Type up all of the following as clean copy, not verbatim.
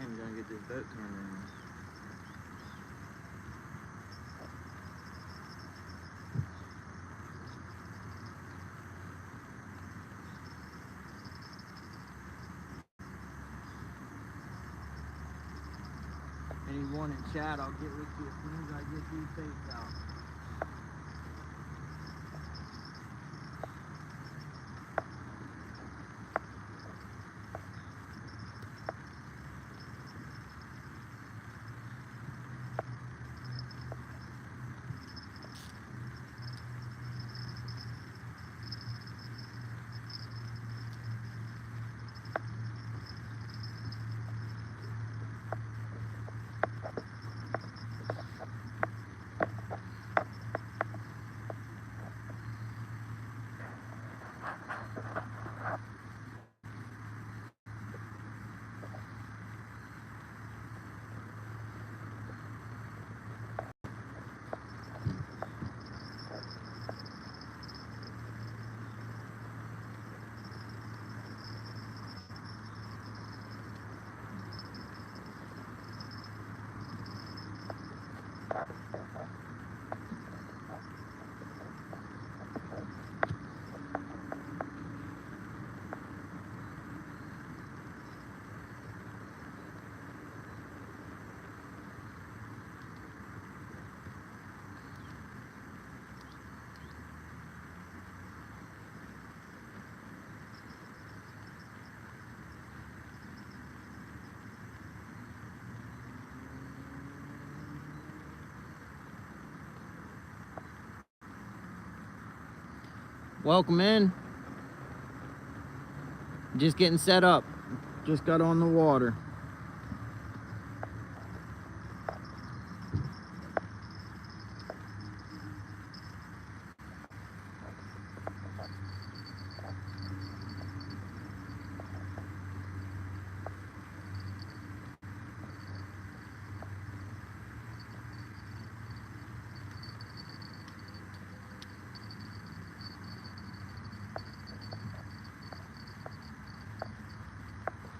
I'm gonna get this boat turned around. Anyone in chat, I'll get with you as soon as I get these tapes out. Welcome in. Just getting set up. Just got on the water.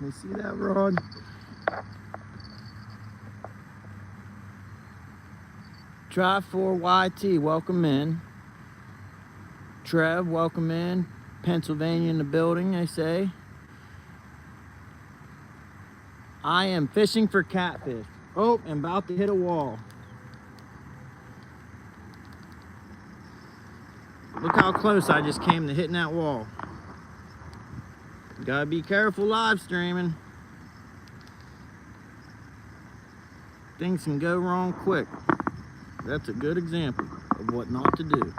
You see that rod? Try4YT, welcome in. Trev, welcome in. Pennsylvania in the building, I say. I am fishing for catfish. Oh, I'm about to hit a wall. Look how close I just came to hitting that wall. Gotta be careful live streaming. Things can go wrong quick. That's a good example of what not to do.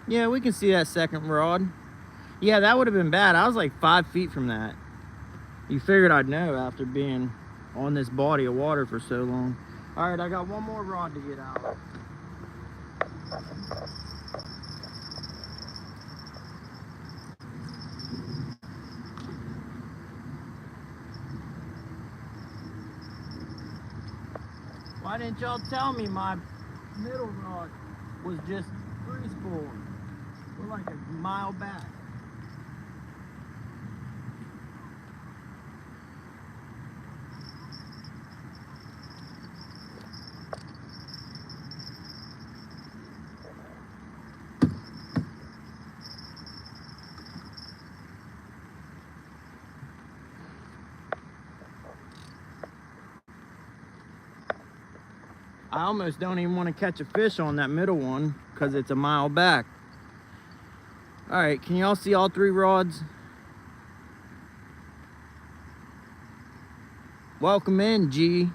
Yeah, we can see that second rod. Yeah, that would have been bad. I was like 5 feet from that. You figured I'd know after being on this body of water for so long. All right, I got one more rod to get out. Why didn't y'all tell me my middle rod was just free spool? We're like a mile back. I almost don't even want to catch a fish on that middle one because it's a mile back. All right, can y'all see all three rods? Welcome in, G,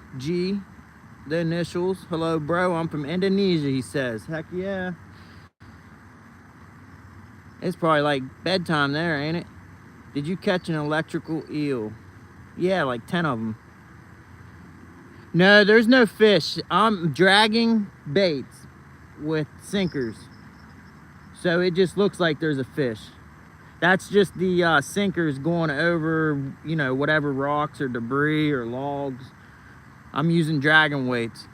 the initials. Hello, bro, I'm from Indonesia, he says. Heck yeah. It's probably like bedtime there, ain't it? Did you catch an electrical eel? Yeah, like 10 of them. No, there's no fish. I'm dragging baits with sinkers. So it just looks like there's a fish. That's just the sinkers going over, you know, whatever rocks or debris or logs. I'm using dragon weights.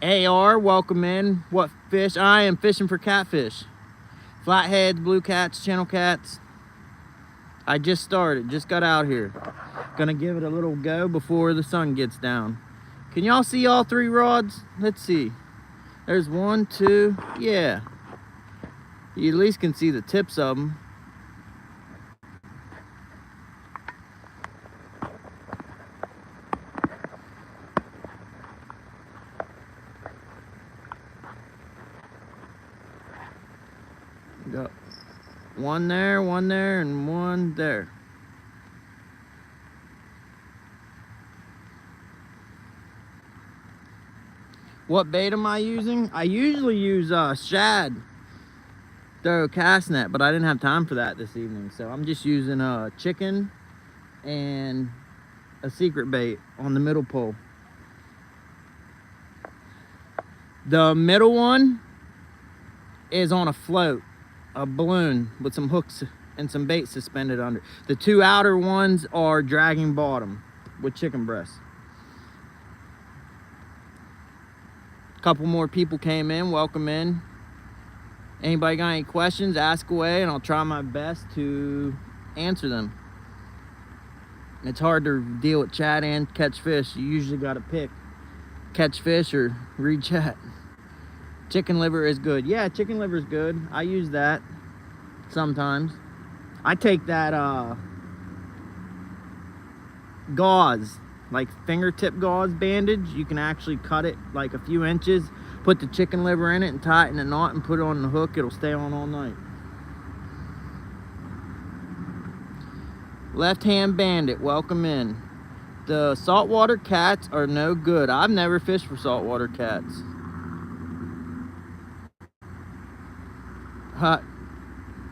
AR, welcome in. What fish? I am fishing for catfish. Flatheads, blue cats, channel cats. I just started, just got out here. Gonna give it a little go before the sun gets down. Can y'all see all 3 rods? Let's see. There's 1, 2, yeah. You at least can see the tips of them. Got 1 there, 1 there, and 1 there. What bait am I using? I usually use shad throw cast net, but I didn't have time for that this evening, so I'm just using a chicken and a secret bait on the middle pole. The middle one is on a float, a balloon with some hooks and some bait suspended under. The 2 outer ones are dragging bottom with chicken breasts. A couple more people came in, welcome in. Anybody got any questions, ask away, and I'll try my best to answer them. It's hard to deal with chat and catch fish. You usually got to pick catch fish or read chat. Chicken liver is good. Yeah, chicken liver is good. I use that sometimes. I take that gauze, like fingertip gauze bandage. You can actually cut it like a few inches, put the chicken liver in it and tie it in a knot and put it on the hook. It'll stay on all night. Left Hand Bandit, welcome in. The saltwater cats are no good. I've never fished for saltwater cats.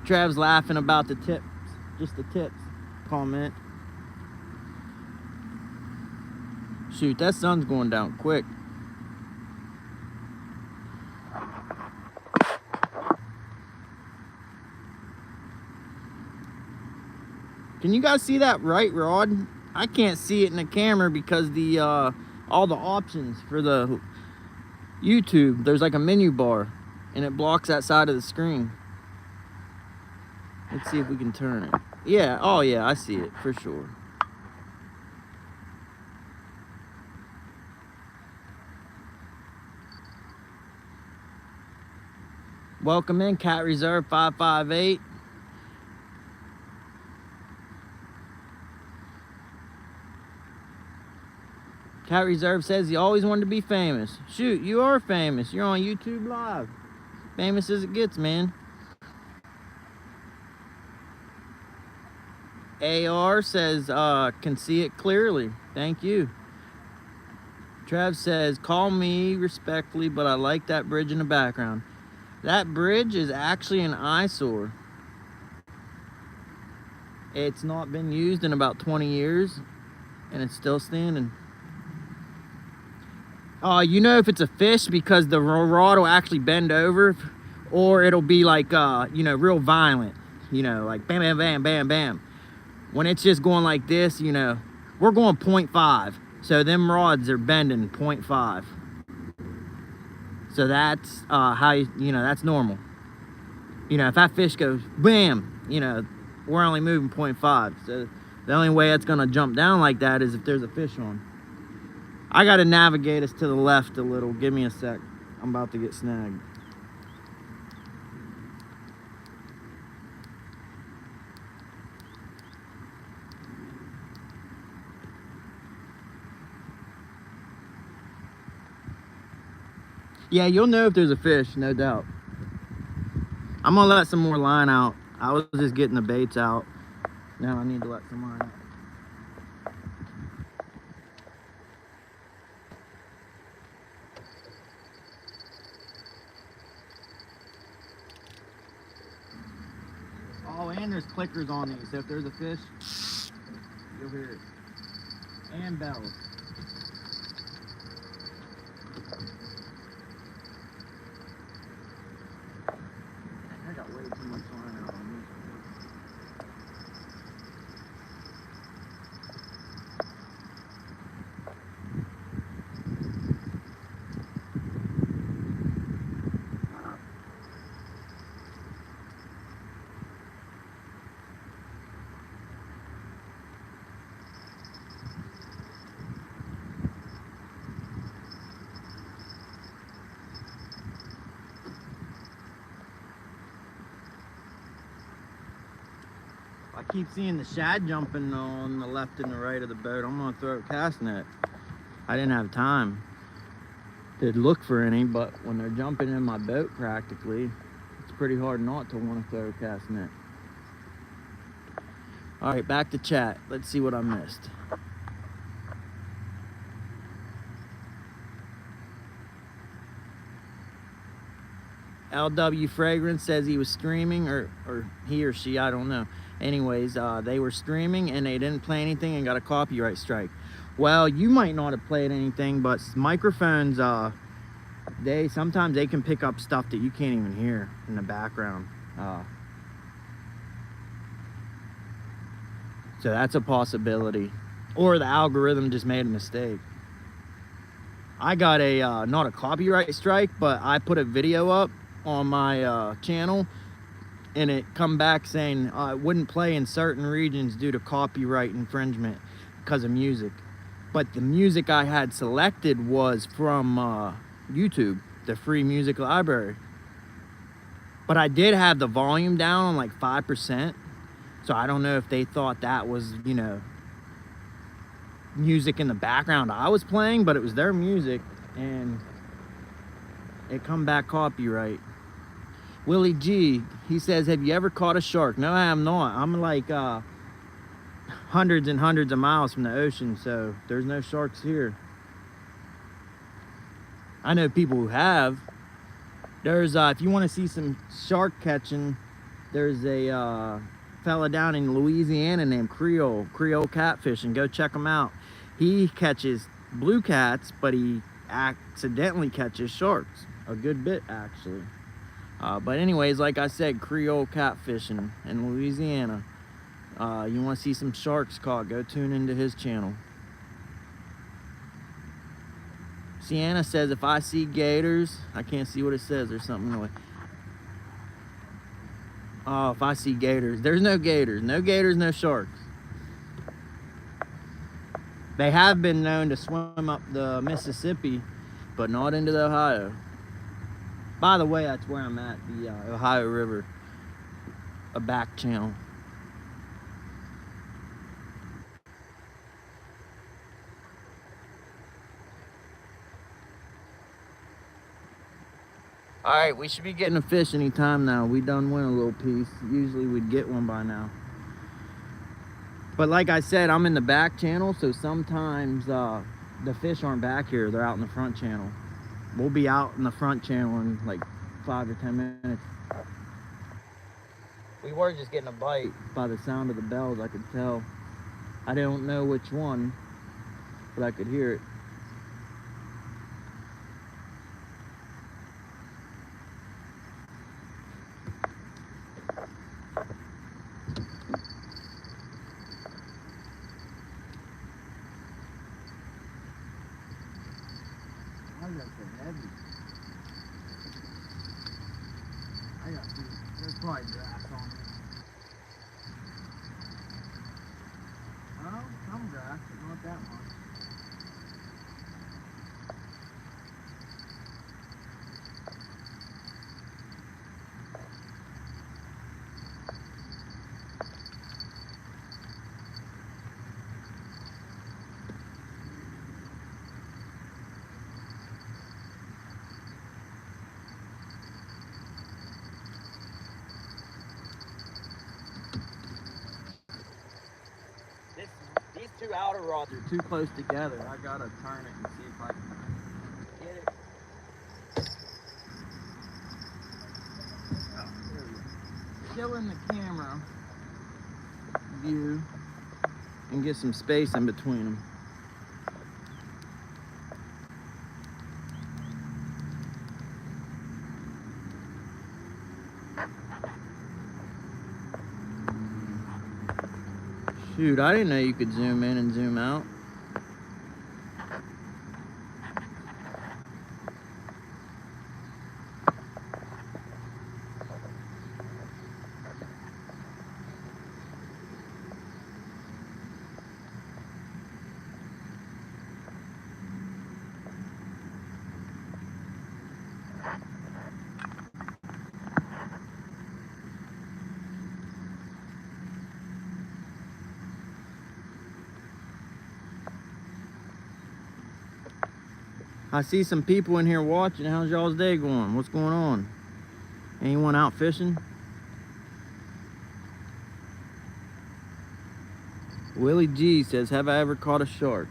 Trav's laughing about the tips, just the tips comment. Shoot, that sun's going down quick. Can you guys see that right rod? I can't see it in the camera because the all the options for the YouTube, there's like a menu bar and it blocks that side of the screen. Let's see if we can turn it. Yeah, oh yeah, I see it for sure. Welcome in, Cat Reserve 558. Cat Reserve says he always wanted to be famous. Shoot, you are famous. You're on YouTube Live. Famous as it gets, man. AR says, can see it clearly. Thank you. Trav says, call me respectfully, but I like that bridge in the background. That bridge is actually an eyesore. It's not been used in about 20 years, and it's still standing. You know if it's a fish because the rod will actually bend over, or it'll be like, you know, real violent. You know, like bam, bam, bam, bam, bam. When it's just going like this, you know, we're going 0.5. So them rods are bending 0.5. So that's how, you know, that's normal. You know, if that fish goes bam, you know, we're only moving 0.5. So the only way it's gonna jump down like that is if there's a fish on. I gotta navigate us to the left a little. Give me a sec. I'm about to get snagged. Yeah, you'll know if there's a fish, no doubt. I'm gonna let some more line out. I was just getting the baits out. Now I need to let some line out. Oh, and there's clickers on these, so if there's a fish, you'll hear it. And bells. way too much line out on this. I keep seeing the shad jumping on the left and the right of the boat. I'm gonna throw a cast net. I didn't have time to look for any, but when they're jumping in my boat practically, it's pretty hard not to want to throw a cast net. All right, back to chat. Let's see what I missed. LW Fragrance says he was streaming, or he or she, I don't know. Anyways, they were streaming and they didn't play anything and got a copyright strike. Well, you might not have played anything, but microphones, sometimes they can pick up stuff that you can't even hear in the background. So that's a possibility. Or the algorithm just made a mistake. I got a, not a copyright strike, but I put a video up on my channel and it come back saying it wouldn't play in certain regions due to copyright infringement because of music. But the music I had selected was from YouTube, the free music library. But I did have the volume down on like 5%. So I don't know if they thought that was, you know, music in the background I was playing, but it was their music and it come back copyright. Willie G, he says, have you ever caught a shark? No, I have not. I'm like hundreds and hundreds of miles from the ocean, so there's no sharks here. I know people who have. There's, if you want to see some shark catching, there's a fella down in Louisiana named Creole Catfishing. Go check him out. He catches blue cats, but he accidentally catches sharks. A good bit, actually. But anyways, like I said, Creole Catfishing in Louisiana. You want to see some sharks caught, go tune into his channel. Sienna says, if I see gators, I can't see what it says. There's something in the way. Oh, if I see gators. There's no gators. No gators, no sharks. They have been known to swim up the Mississippi, but not into the Ohio. By the way, that's where I'm at, the Ohio River, a back channel. All right, we should be getting a fish anytime now. We done win a little piece. Usually we'd get one by now. But like I said, I'm in the back channel, so sometimes the fish aren't back here. They're out in the front channel. We'll be out in the front channel in like 5 or 10 minutes. We were just getting a bite by the sound of the bells, I could tell. I don't know which one, but I could hear it. There's probably grass on it. Well, some grass, but not that much. These two outer rods are too close together. I gotta turn it and see if I can get it. Oh, there we go. Killing the camera view and get some space in between them. Dude, I didn't know you could zoom in and zoom out. I see some people in here watching. How's y'all's day going? What's going on? Anyone out fishing? Willie G says, have I ever caught a shark?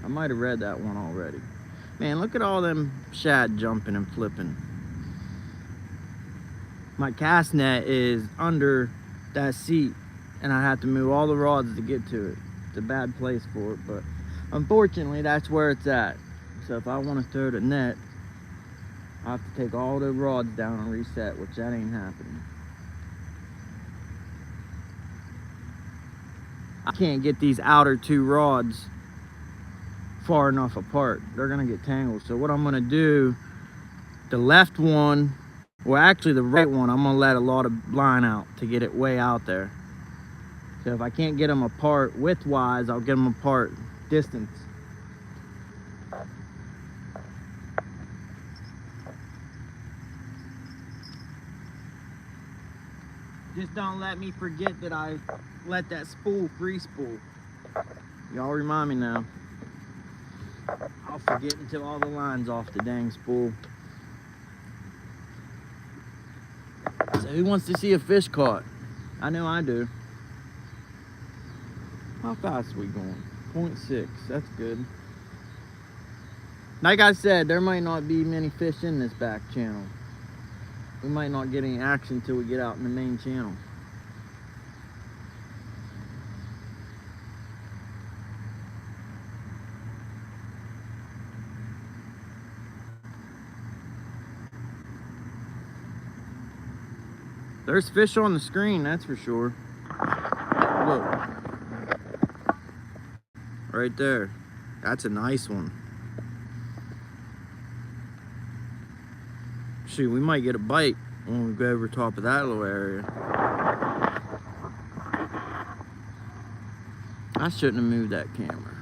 I might have read that one already. Man, look at all them shad jumping and flipping. My cast net is under that seat, and I have to move all the rods to get to it. It's a bad place for it, but unfortunately, that's where it's at. So if I want to throw the net, I have to take all the rods down and reset, which that ain't happening. I can't get these outer two rods far enough apart. They're gonna get tangled. So what I'm gonna do, the left one, well actually the right one, I'm gonna let a lot of line out to get it way out there. So if I can't get them apart width-wise, I'll get them apart distance. Just don't let me forget that I let that spool free spool. Y'all remind me now. I'll forget until all the line's off the dang spool. So who wants to see a fish caught? I know I do. How fast are we going? 0.6, that's good. Like I said, there might not be many fish in this back channel. We might not get any action until we get out in the main channel. There's fish on the screen, that's for sure. Look. Right there. That's a nice one. Shoot, we might get a bite when we go over top of that little area. I shouldn't have moved that camera.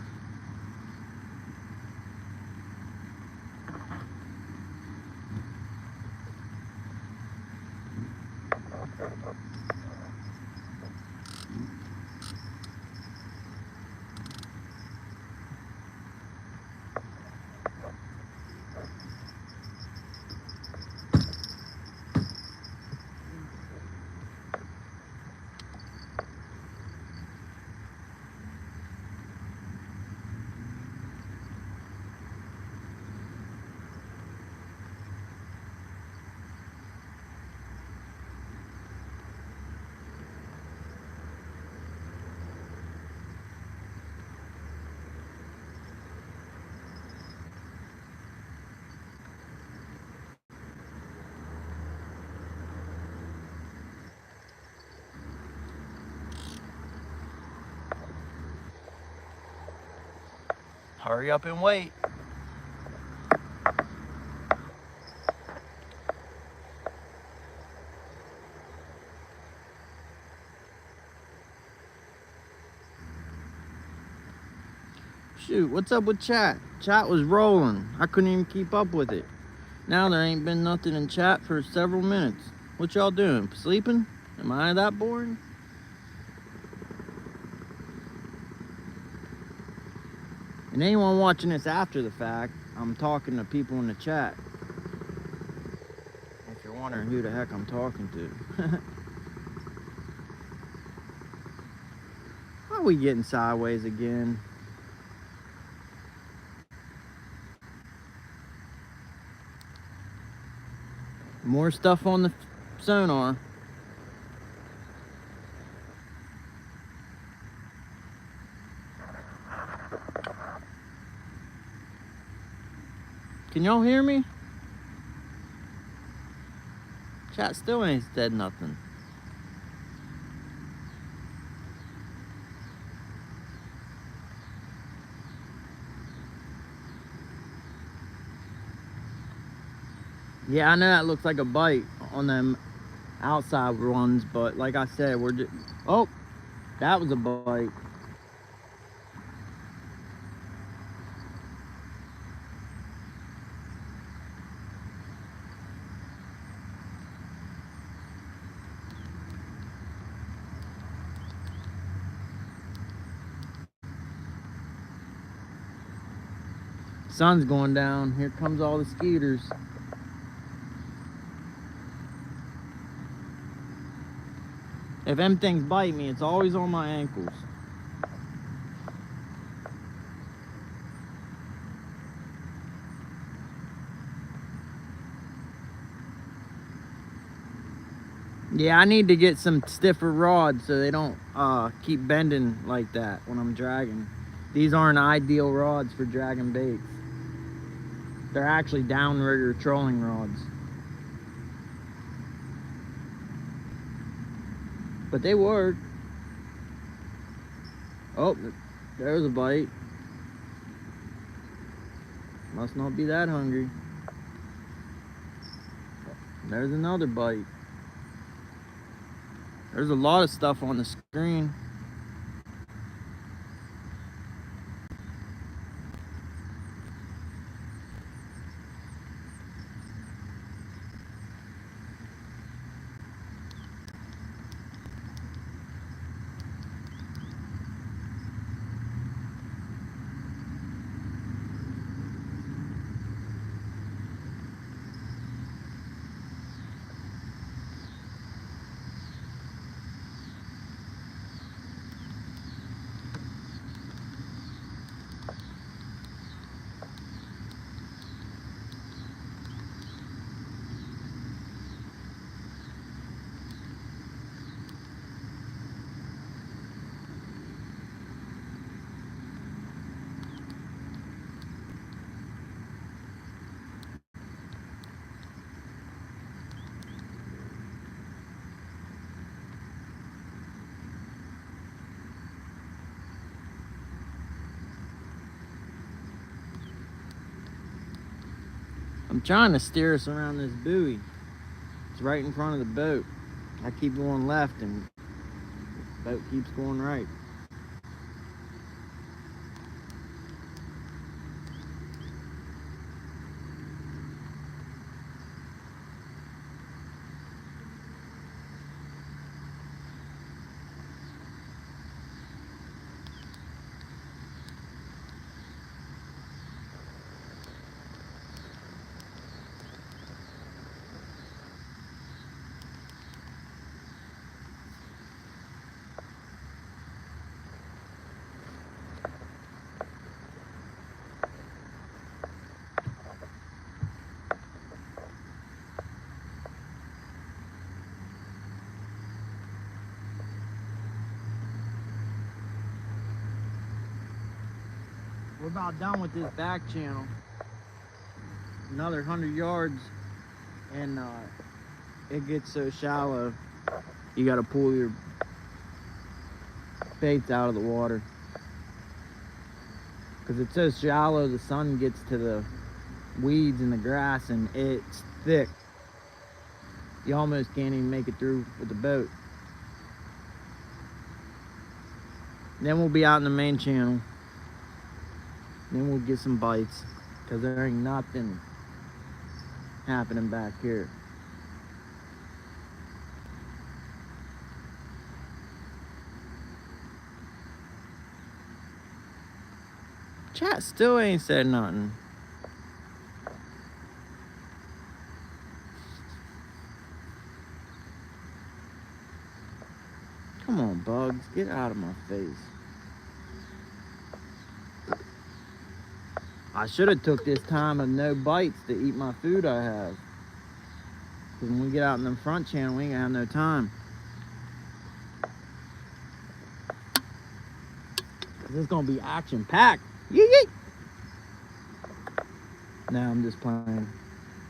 Hurry up and wait. Shoot, what's up with chat? Chat was rolling. I couldn't even keep up with it. Now there ain't been nothing in chat for several minutes. What y'all doing? Sleeping? Am I that boring? And anyone watching this after the fact, I'm talking to people in the chat. If you're wondering who the heck I'm talking to. Why are we getting sideways again? More stuff on the sonar. Can y'all hear me? Chat still ain't said nothing. Yeah, I know that looks like a bite on them outside ones, but like I said, we're just... Oh, that was a bite. Sun's going down. Here comes all the skeeters. If them things bite me, it's always on my ankles. Yeah, I need to get some stiffer rods so they don't keep bending like that when I'm dragging. These aren't ideal rods for dragging baits. They're actually downrigger trolling rods. But they work. Oh, there's a bite. Must not be that hungry. There's another bite. There's a lot of stuff on the screen. I'm trying to steer us around this buoy. It's right in front of the boat. I keep going left and the boat keeps going right. We're about done with this back channel. Another 100 yards and it gets so shallow you got to pull your baits out of the water because it's so shallow. The sun gets to the weeds and the grass and it's thick. You almost can't even make it through with the boat. Then we'll be out in the main channel. Then we'll get some bites because there ain't nothing happening back here. Chat still ain't said nothing. Come on, bugs, get out of my face. I should have took this time of no bites to eat my food I have. Because when we get out in the front channel, we ain't gonna have no time. Because it's gonna be action-packed. Yee! No, I'm just playing.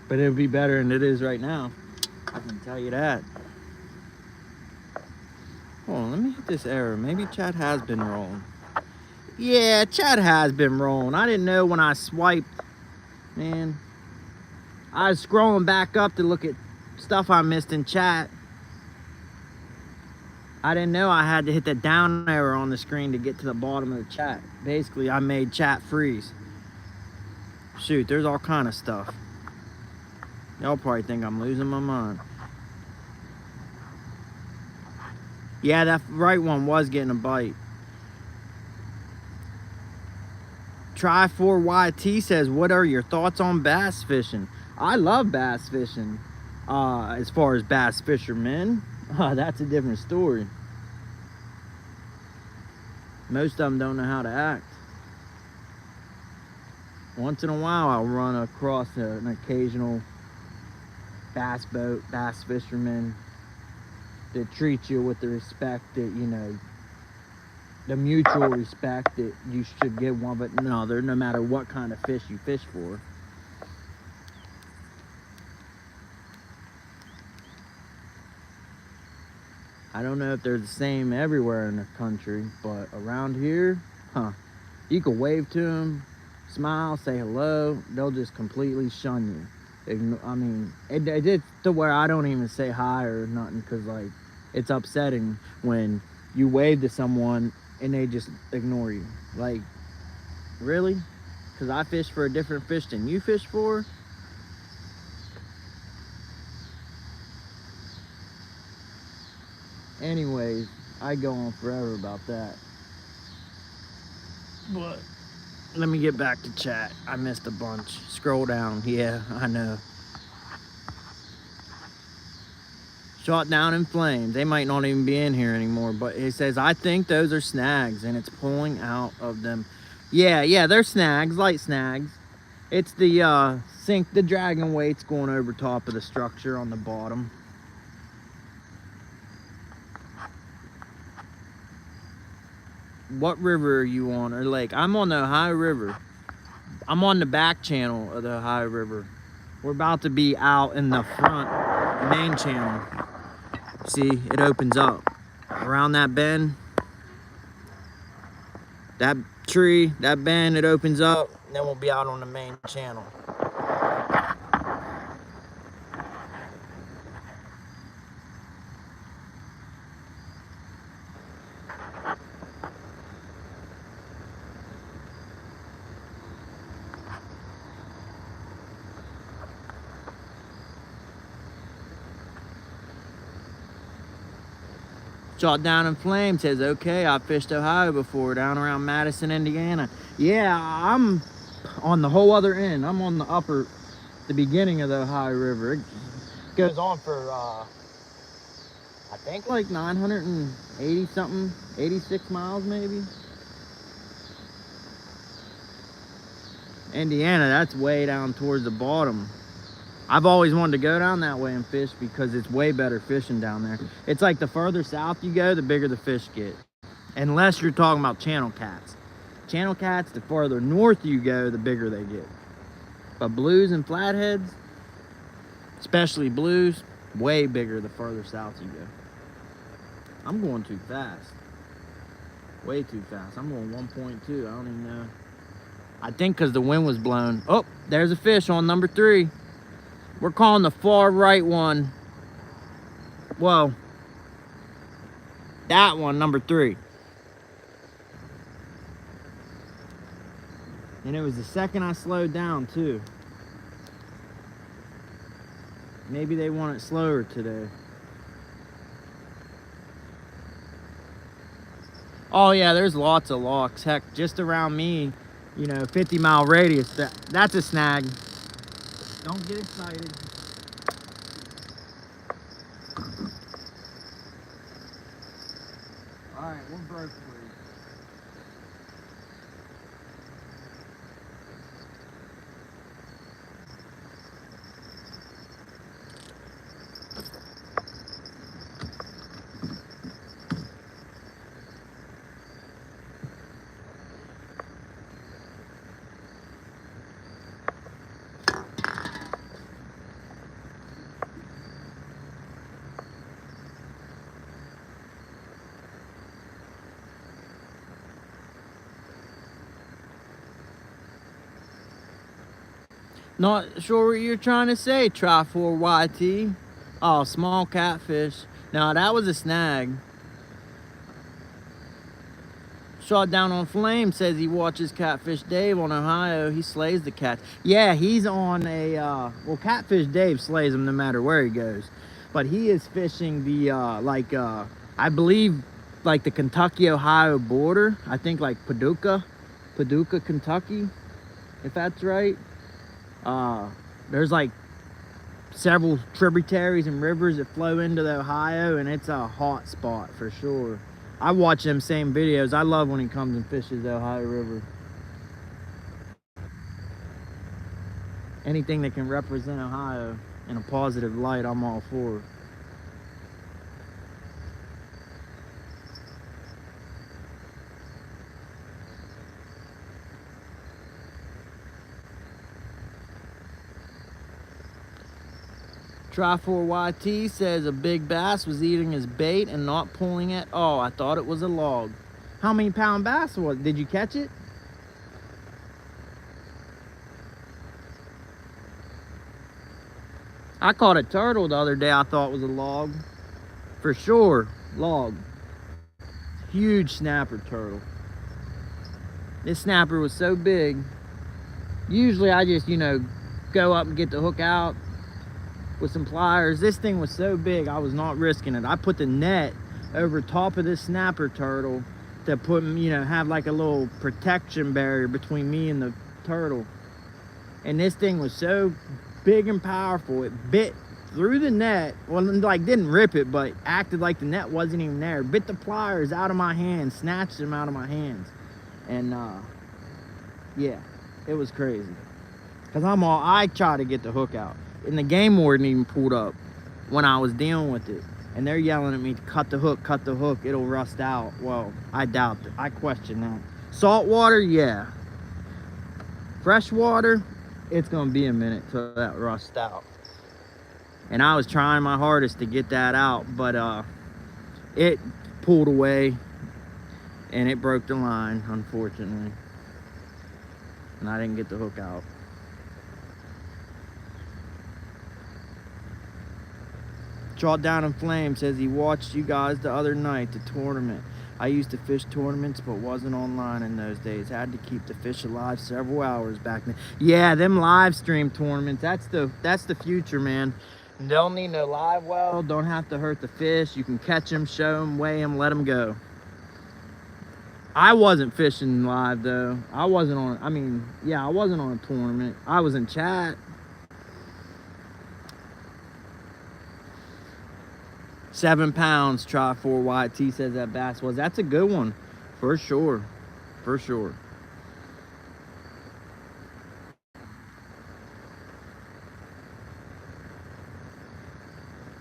But it'll be better than it is right now. I can tell you that. Hold on, let me hit this error. Maybe chat has been rolling. Yeah, chat has been rolling. I didn't know when I swiped. Man, I was scrolling back up to look at stuff I missed in chat. I didn't know I had to hit the down arrow on the screen to get to the bottom of the chat. Basically, I made chat freeze. Shoot, there's all kind of stuff. Y'all probably think I'm losing my mind. Yeah, that right one was getting a bite. Try4YT says, what are your thoughts on bass fishing? I love bass fishing. As far as bass fishermen, that's a different story. Most of them don't know how to act. Once in a while, I'll run across an occasional bass boat, bass fisherman that treats you with the respect that, you know, the mutual respect that you should give one, but no, no matter what kind of fish you fish for. I don't know if they're the same everywhere in the country, but around here, you can wave to them, smile, say hello, they'll just completely shun you. I mean, it did to where I don't even say hi or nothing, because like, it's upsetting when you wave to someone and they just ignore you. Like, really? Because I fish for a different fish than you fish for? Anyways, I go on forever about that. But let me get back to chat. I missed a bunch. Scroll down. Yeah, I know. Shot down in flames. They might not even be in here anymore, but it says, I think those are snags, and it's pulling out of them. Yeah, they're snags, light snags. It's the the dragon weight's going over top of the structure on the bottom. What river are you on, or lake? I'm on the Ohio River. I'm on the back channel of the Ohio River. We're about to be out in the front main channel. See, it opens up around that bend. That tree, that bend, it opens up, and then we'll be out on the main channel. Shot down in flames says, okay, I fished Ohio before, down around Madison, Indiana. Yeah, I'm on the whole other end. I'm on the beginning of the Ohio River. It goes on for, I think like 980 something, 86 miles maybe. Indiana, that's way down towards the bottom. I've always wanted to go down that way and fish because it's way better fishing down there. It's like the further south you go, the bigger the fish get. Unless you're talking about channel cats. Channel cats, the farther north you go, the bigger they get. But blues and flatheads, especially blues, way bigger the further south you go. I'm going too fast. Way too fast. I'm going 1.2. I don't even know. I think because the wind was blown. Oh, there's a fish on number 3. We're calling the far right one. Well, that one, number 3. And it was the second I slowed down too. Maybe they want it slower today. Oh yeah, there's lots of locks. Heck, just around me, you know, 50-mile radius, that's a snag. Don't get excited. All right, we're broke for you. Not sure what you're trying to say, Tri4YT. Oh, small catfish. No, that was a snag. Shot Down on Flame says he watches Catfish Dave on Ohio. He slays the cat. Yeah, he's on a, well, Catfish Dave slays him no matter where he goes. But he is fishing the, I believe, like the Kentucky-Ohio border. I think like Paducah, Kentucky, if that's right. There's like several tributaries and rivers that flow into the Ohio, and it's a hot spot for sure. I watch them same videos. I love when he comes and fishes the Ohio River. Anything that can represent Ohio in a positive light, I'm all for. Tri4YT says a big bass was eating his bait and not pulling it. Oh, I thought it was a log. How many pound bass was it? Did you catch it? I caught a turtle the other day I thought was a log. For sure, log. Huge snapper turtle. This snapper was so big. Usually I just, go up and get the hook out with some pliers. This thing was so big I was not risking it. I put the net over top of this snapper turtle to put, have like a little protection barrier between me and the turtle. And this thing was so big and powerful, it bit through the net. Well, like didn't rip it, but acted like the net wasn't even there. Bit the pliers out of my hands, snatched them out of my hands. And yeah, it was crazy. Cause I try to get the hook out. And the game warden even pulled up when I was dealing with it. And they're yelling at me to cut the hook, it'll rust out. Well, I doubt it. I question that. Salt water, yeah. Fresh water, it's gonna be a minute till that rusts out. And I was trying my hardest to get that out, but it pulled away and it broke the line, unfortunately. And I didn't get the hook out. Shot Down in Flame says he watched you guys the other night, the tournament. I used to fish tournaments but wasn't online in those days. Had to keep the fish alive several hours back then. Yeah, them live stream tournaments, that's the future, man. Don't need no live well, don't have to hurt the fish. You can catch them, show them, weigh them, let them go. I wasn't fishing live though. I wasn't on a tournament. I was in chat. 7 pounds, Tri4YT says that bass was. That's a good one, for sure, for sure.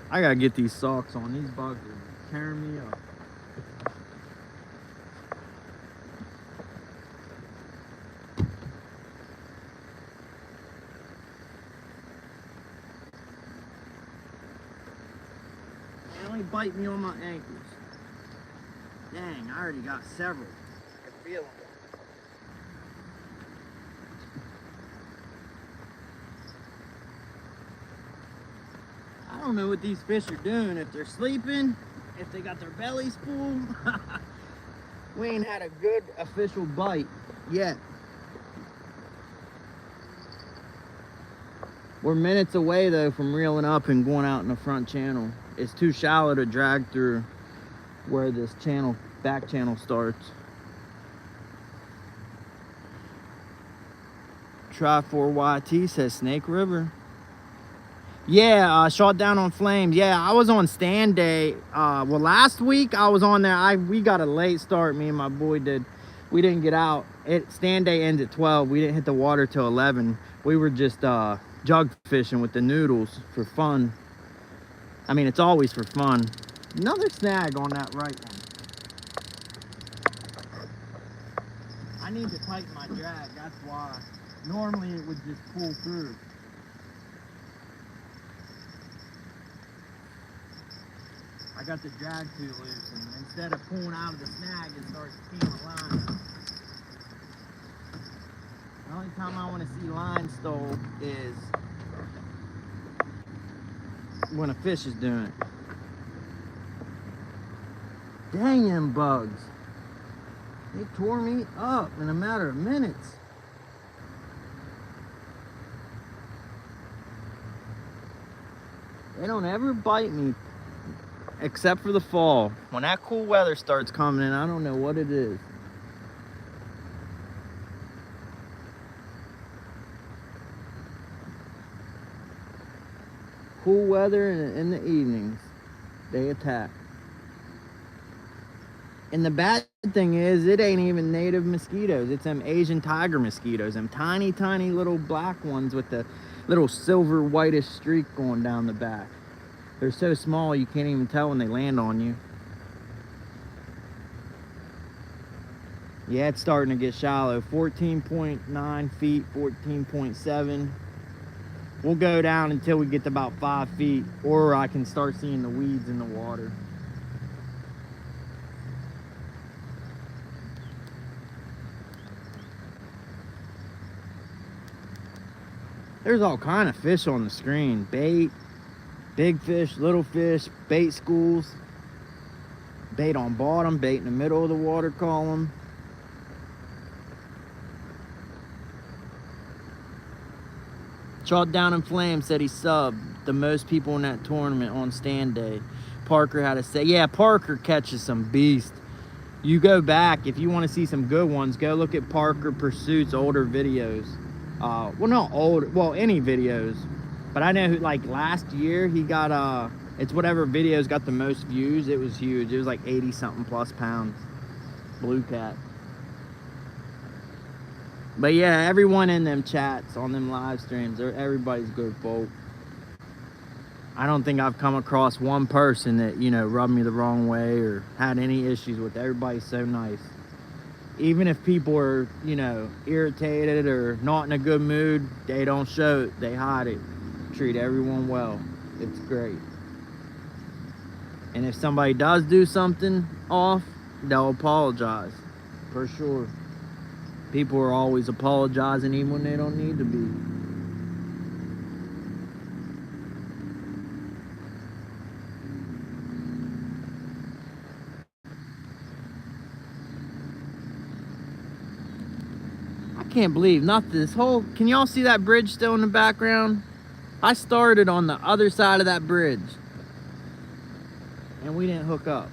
I gotta get these socks on. These bugs are tearing me up. Bite me on my ankles. Dang, I already got several. I can feel them. I don't know what these fish are doing. If they're sleeping, if they got their bellies full. We ain't had a good official bite yet. We're minutes away though from reeling up and going out in the front channel. It's too shallow to drag through where this back channel starts. Tri4YT says Snake River. Yeah, Shot Down on Flames. Yeah, I was on stand day. Well, last week I was on there. We got a late start, me and my boy did. We didn't get out. Stand day ends at 12. We didn't hit the water till 11. We were just jug fishing with the noodles for fun. I mean, it's always for fun. Another snag on that right one. I need to tighten my drag, that's why. Normally it would just pull through. I got the drag too loose, and instead of pulling out of the snag, it starts peeling a line. The only time I want to see line stole is when a fish is doing it. Dang them bugs. They tore me up in a matter of minutes. They don't ever bite me except for the fall. When that cool weather starts coming in, I don't know what it is. Cool weather in the evenings, they attack. And the bad thing is, it ain't even native mosquitoes. It's them Asian tiger mosquitoes, them tiny, tiny little black ones with the little silver whitish streak going down the back. They're so small you can't even tell when they land on you. Yeah, it's starting to get shallow. 14.9 feet, 14.7. We'll go down until we get to about 5 feet, or I can start seeing the weeds in the water. There's all kind of fish on the screen. Bait, big fish, little fish, bait schools, bait on bottom, bait in the middle of the water column. Shot Down in Flames said he subbed the most people in that tournament on stand day. Parker had to say, yeah, Parker catches some beast. You go back, if you want to see some good ones, go look at Parker Pursuit's older videos. Well, not old, well, any videos. But I know, like, last year, he got, it's whatever videos got the most views. It was huge. It was like 80-something plus pounds. Blue cat. But yeah, everyone in them chats, on them live streams, everybody's good folk. I don't think I've come across one person that, you know, rubbed me the wrong way or had any issues with it. Everybody's so nice. Even if people are, you know, irritated or not in a good mood, they don't show it. They hide it. Treat everyone well. It's great. And if somebody does do something off, they'll apologize. For sure. People are always apologizing even when they don't need to be. I can't believe not this whole, can y'all see that bridge still in the background? I started on the other side of that bridge and we didn't hook up.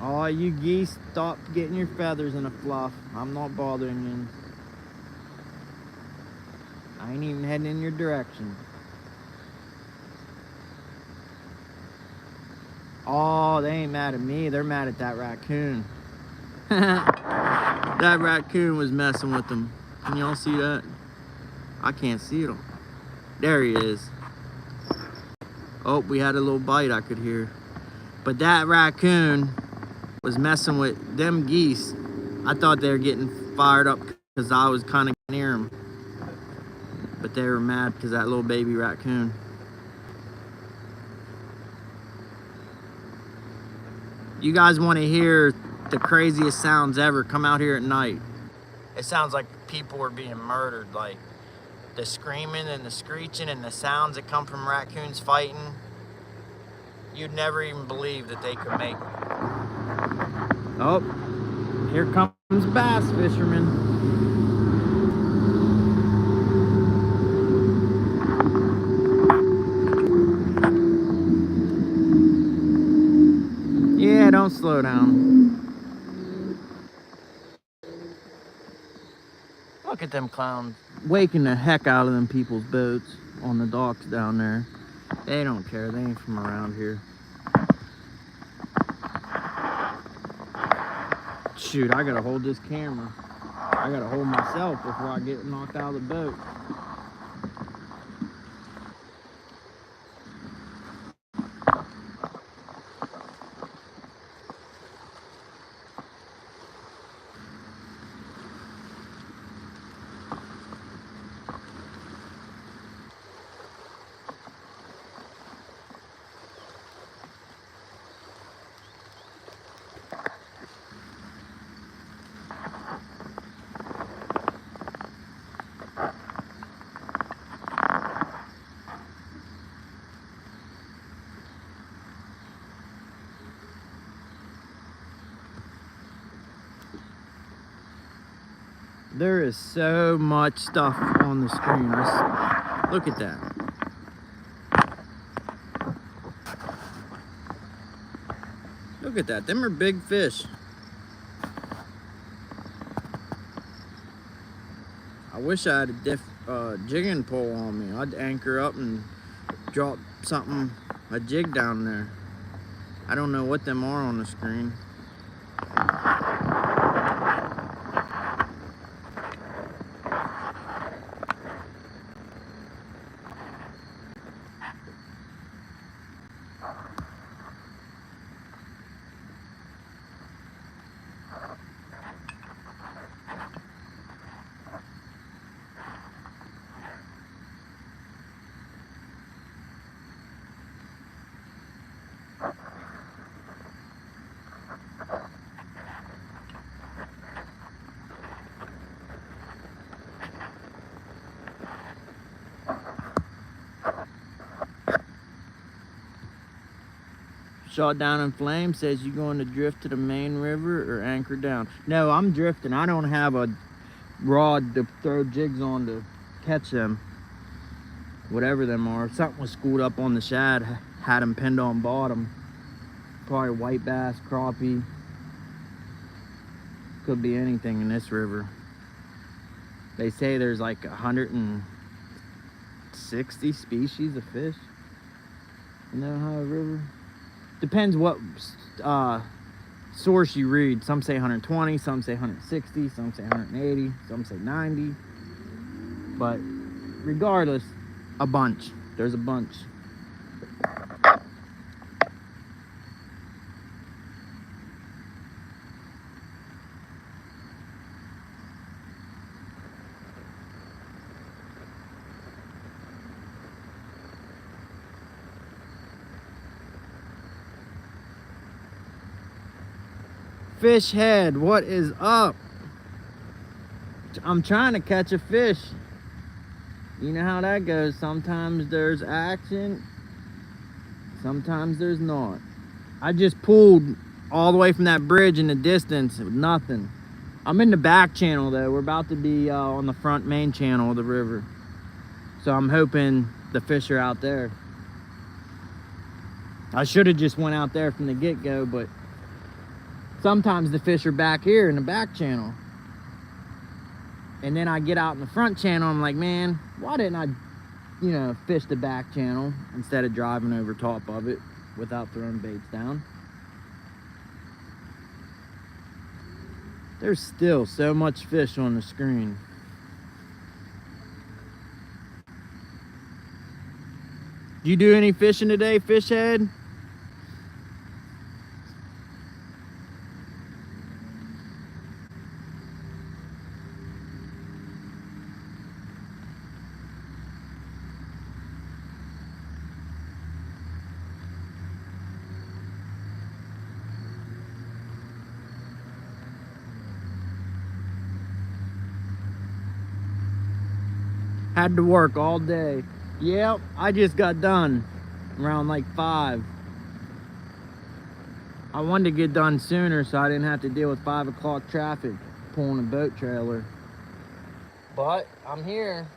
Oh, you geese, stop getting your feathers in a fluff. I'm not bothering you. I ain't even heading in your direction. Oh, they ain't mad at me. They're mad at that raccoon. That raccoon was messing with them. Can y'all see that? I can't see it. There he is. Oh, we had a little bite I could hear. But that raccoon was messing with them geese. I thought they were getting fired up because I was kind of near them. But they were mad because that little baby raccoon. You guys want to hear the craziest sounds ever, come out here at night. It sounds like people are being murdered. Like the screaming and the screeching and the sounds that come from raccoons fighting. You'd never even believe that they could make. Oh, here comes bass fisherman. Yeah, don't slow down. Look at them clowns waking the heck out of them people's boats on the docks down there. They don't care. They ain't from around here. Shoot, I gotta hold this camera. I gotta hold myself before I get knocked out of the boat. There is so much stuff on the screen. Look at that. Look at that. Them are big fish. I wish I had a jigging pole on me. I'd anchor up and drop a jig down there. I don't know what them are on the screen. Shot Down in Flame says, you going to drift to the main river or anchor down? No, I'm drifting. I don't have a rod to throw jigs on to catch them. Whatever them are. Something was schooled up on the shad, had them pinned on bottom. Probably white bass, crappie. Could be anything in this river. They say there's like 160 species of fish in the Ohio River. Depends what source you read. Some say 120, some say 160, some say 180, some say 90. But regardless, a bunch. There's a bunch. Fish Head, what is up? I'm trying to catch a fish. You know how that goes. Sometimes there's action, sometimes there's not. I just pulled all the way from that bridge in the distance with nothing. I'm in the back channel though. We're about to be on the front main channel of the river. So I'm hoping the fish are out there. I should have just went out there from the get-go, but sometimes the fish are back here in the back channel. And then I get out in the front channel, I'm like, man, why didn't I, fish the back channel instead of driving over top of it without throwing baits down? There's still so much fish on the screen. You do any fishing today, Fish Head? Had to work all day. Yep, I just got done around like 5. I wanted to get done sooner so I didn't have to deal with 5 o'clock traffic pulling a boat trailer. But I'm here.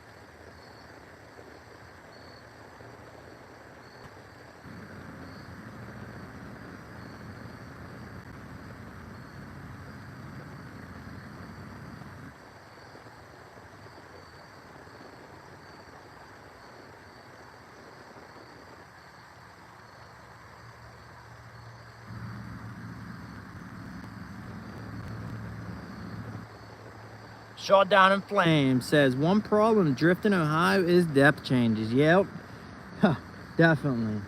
Shot Down in Flames says, one problem drifting Ohio is depth changes. Yep, definitely.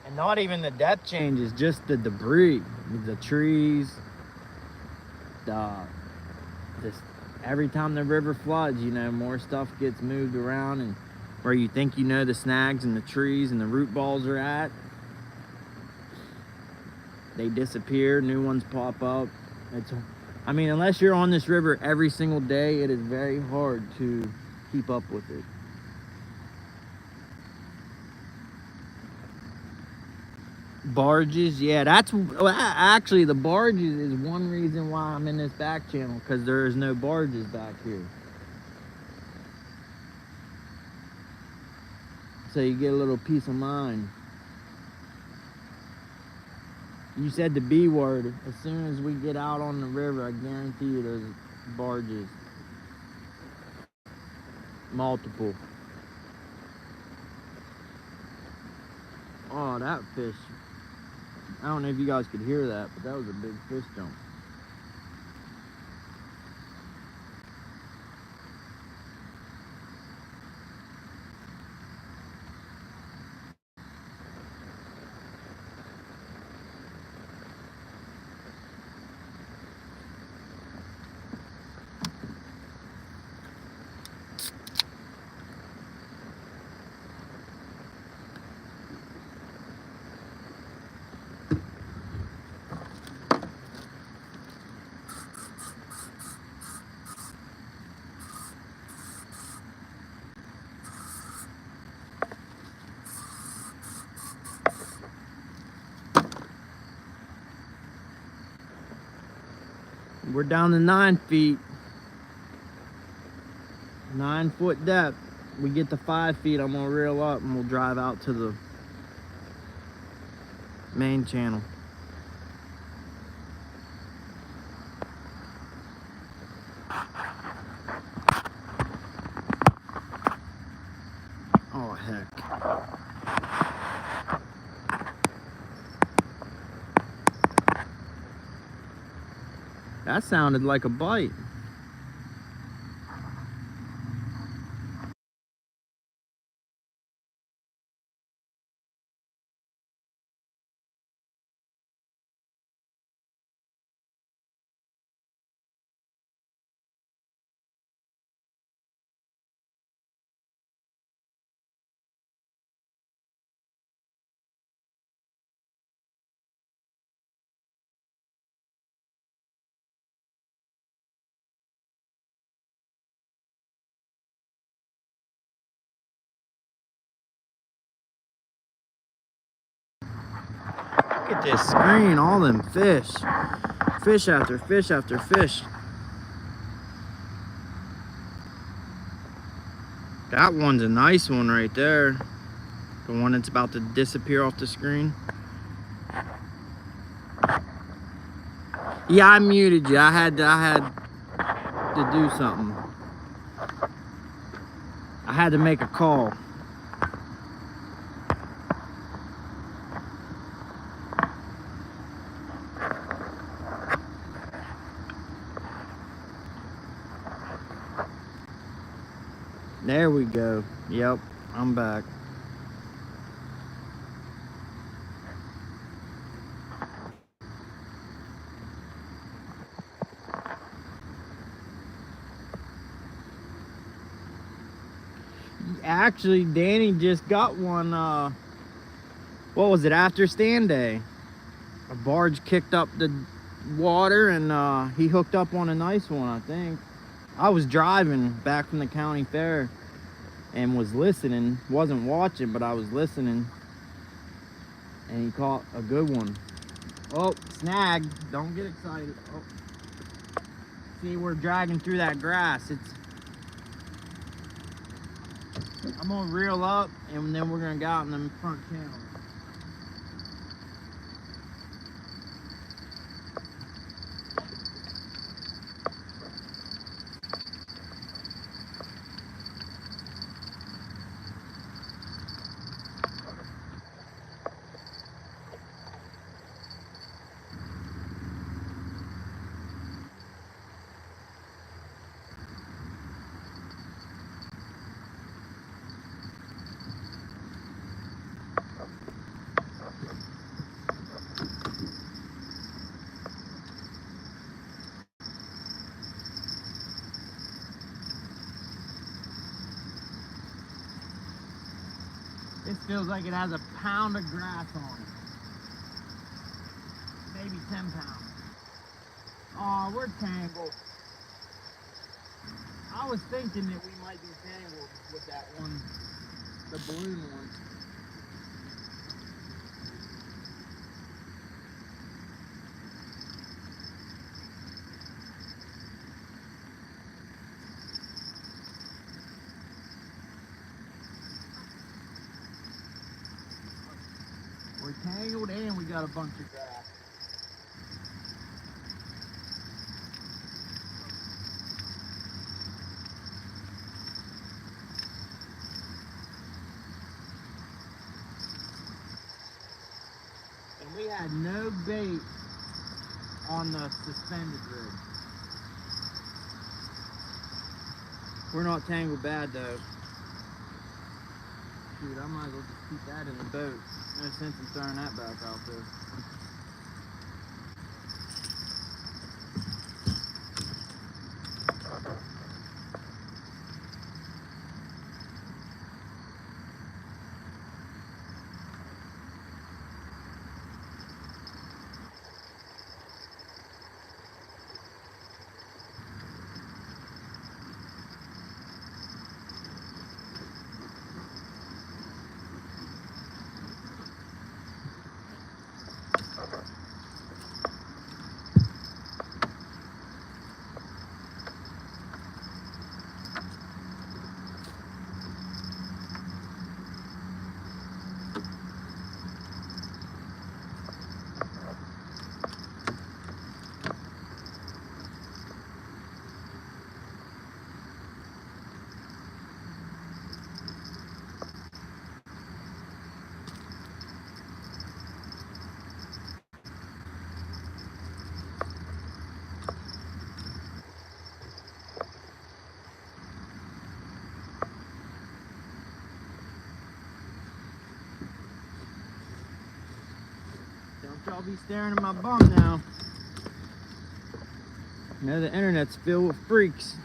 And not even the depth changes, just the debris, the trees, just every time the river floods, more stuff gets moved around, and where you think the snags and the trees and the root balls are at, they disappear, new ones pop up. Unless you're on this river every single day, it is very hard to keep up with it. Barges, yeah, that's well, actually the barges is one reason why I'm in this back channel, because there is no barges back here. So you get a little peace of mind. You said the B word. As soon as we get out on the river, I guarantee you there's barges. Multiple. Oh, that fish. I don't know if you guys could hear that, but that was a big fish jump. We're down to 9 feet. 9 foot depth. We get to 5 feet, I'm gonna reel up and we'll drive out to the main channel. Oh heck. That sounded like a bite. Look at this screen, all them fish. Fish after fish after fish. That one's a nice one right there. The one that's about to disappear off the screen. Yeah, I muted you. I had to do something. I had to make a call. There we go. Yep, I'm back. Actually, Danny just got one, what was it, after stand day? A barge kicked up the water and he hooked up on a nice one, I think. I was driving back from the county fair and was listening, wasn't watching, but I was listening, and he caught a good one. Oh, snag, don't get excited. Oh. See, we're dragging through that grass. I'm gonna reel up and then we're gonna go out in the front channel. This feels like it has a pound of grass on it. Maybe 10 pounds. Aw, we're tangled. I was thinking that we might be tangled with that one, the balloon one. We're tangled and we got a bunch of grass. And we had no bait on the suspended rig. We're not tangled bad though. Dude, I might as well just keep that in the boat. No sense in throwing that back out there. Don't y'all be staring at my bum now. You know the internet's filled with freaks.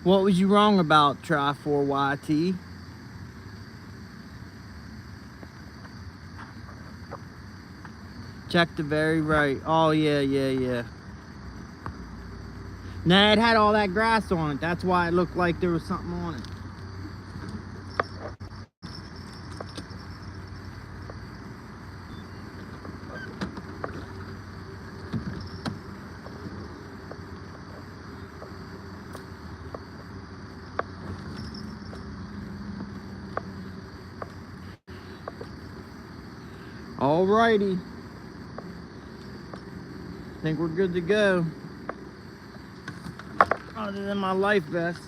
What was you wrong about, Try4YT? Check the very right. Oh, yeah. Nah, it had all that grass on it. That's why it looked like there was something on it. Alrighty. Think we're good to go. Other than my life vest.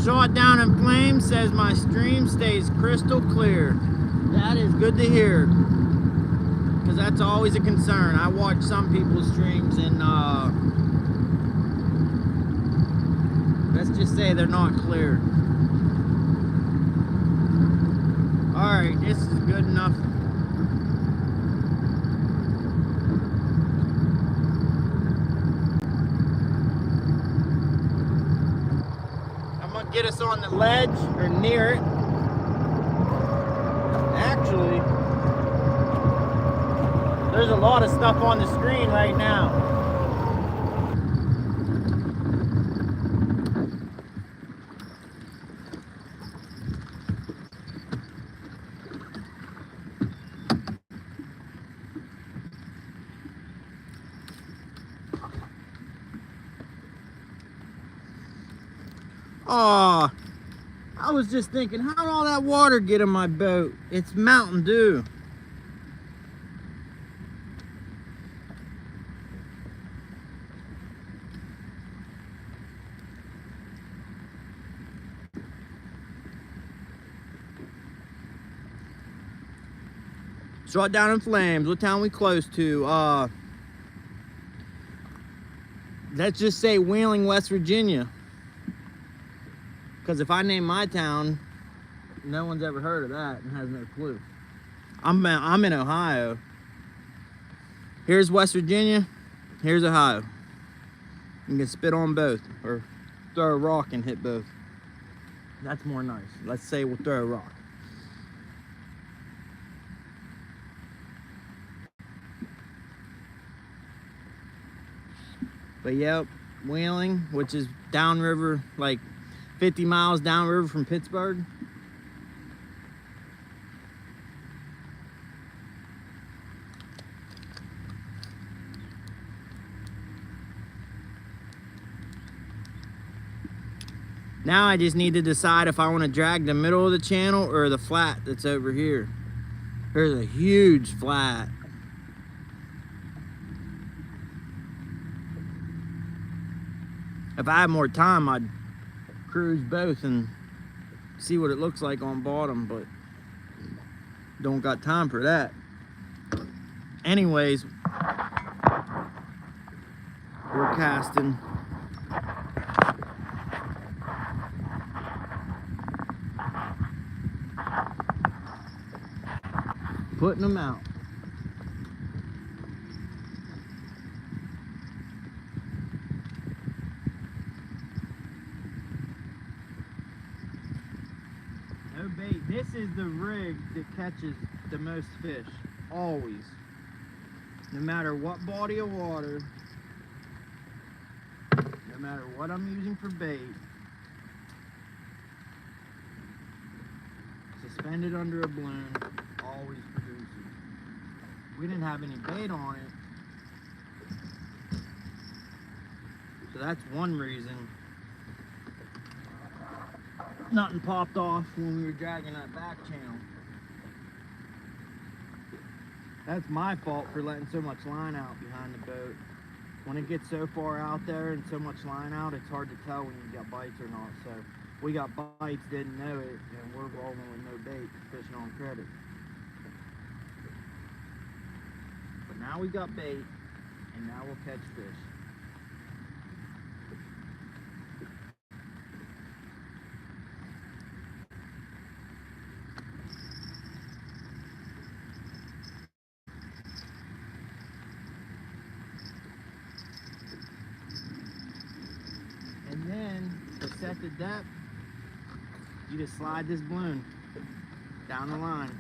Shot Down in Flames says my stream stays crystal clear. That is good to hear, because that's always a concern. I watch some people's streams and let's just say they're not clear. Alright, this is good enough. I'm gonna get us on the ledge or near it. Actually, there's a lot of stuff on the screen right now. Oh, I was just thinking, how'd all that water get in my boat? It's Mountain Dew. Shot Down in Flames. What town we close to? Let's just say Wheeling, West Virginia. Because if I name my town, no one's ever heard of that and has no clue. I'm in Ohio. Here's West Virginia. Here's Ohio. You can spit on both, or throw a rock and hit both. That's more nice. Let's say we'll throw a rock. But yep, Wheeling, which is downriver, like 50 miles downriver from Pittsburgh. Now I just need to decide if I want to drag the middle of the channel or the flat that's over here. There's a huge flat. If I had more time, I'd cruise both and see what it looks like on bottom, but don't got time for that. Anyways, we're casting. Putting them out. No bait. This is the rig that catches the most fish. Always. No matter what body of water, no matter what I'm using for bait, suspended under a balloon, always produces. We didn't have any bait on it, so that's one reason nothing popped off when we were dragging that back channel. That's my fault for letting so much line out behind the boat. When it gets so far out there and so much line out, it's hard to tell when you got bites or not. So we got bites, didn't know it, and we're rolling with no bait, fishing on credit. But now we got bait, and now we'll catch fish. And then, to set the depth, you just slide this balloon down the line.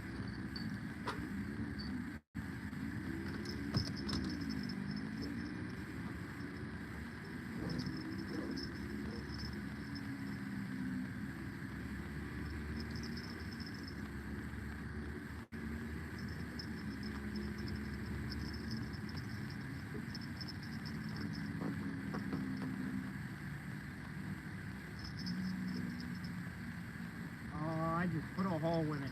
I just put a hole in it.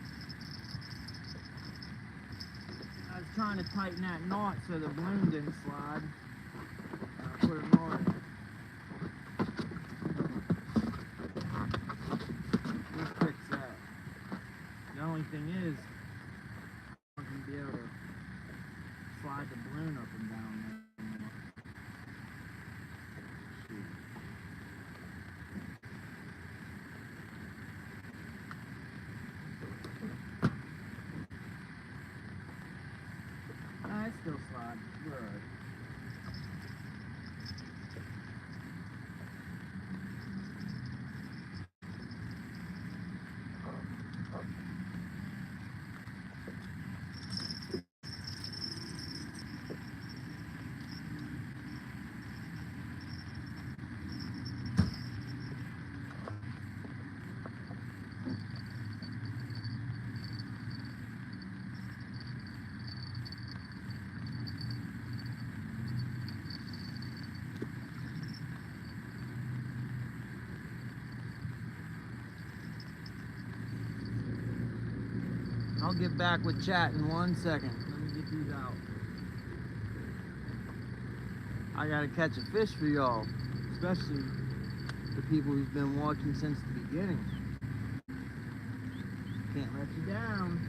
I was trying to tighten that knot so the balloon didn't slide. I put a knot in it. thing is, I'm not going to be able to slide the balloon up and down there. Nah, it's still sliding. We're alright. I'll get back with chat in 1 second. Let me get these out. I gotta catch a fish for y'all, especially the people who's been watching since the beginning. Can't let you down.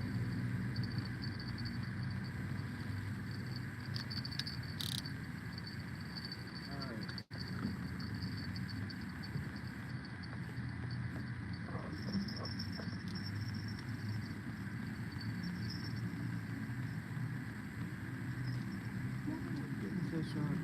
Fish on.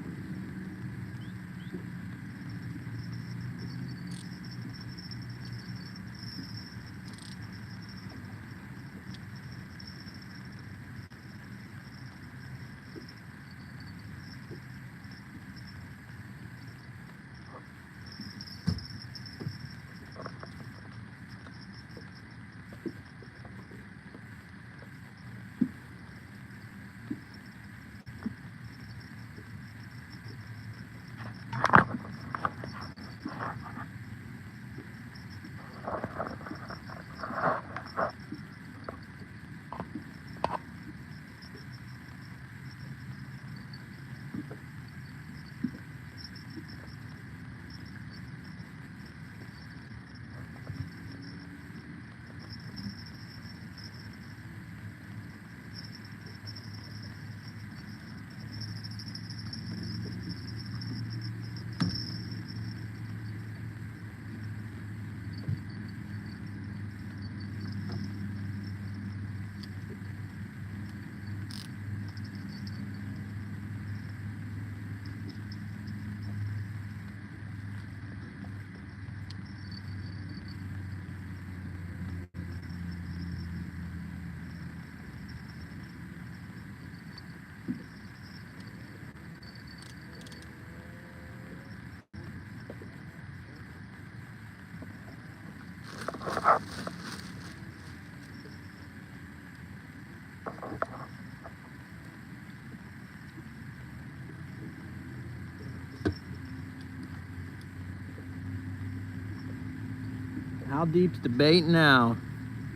How deep's the bait now?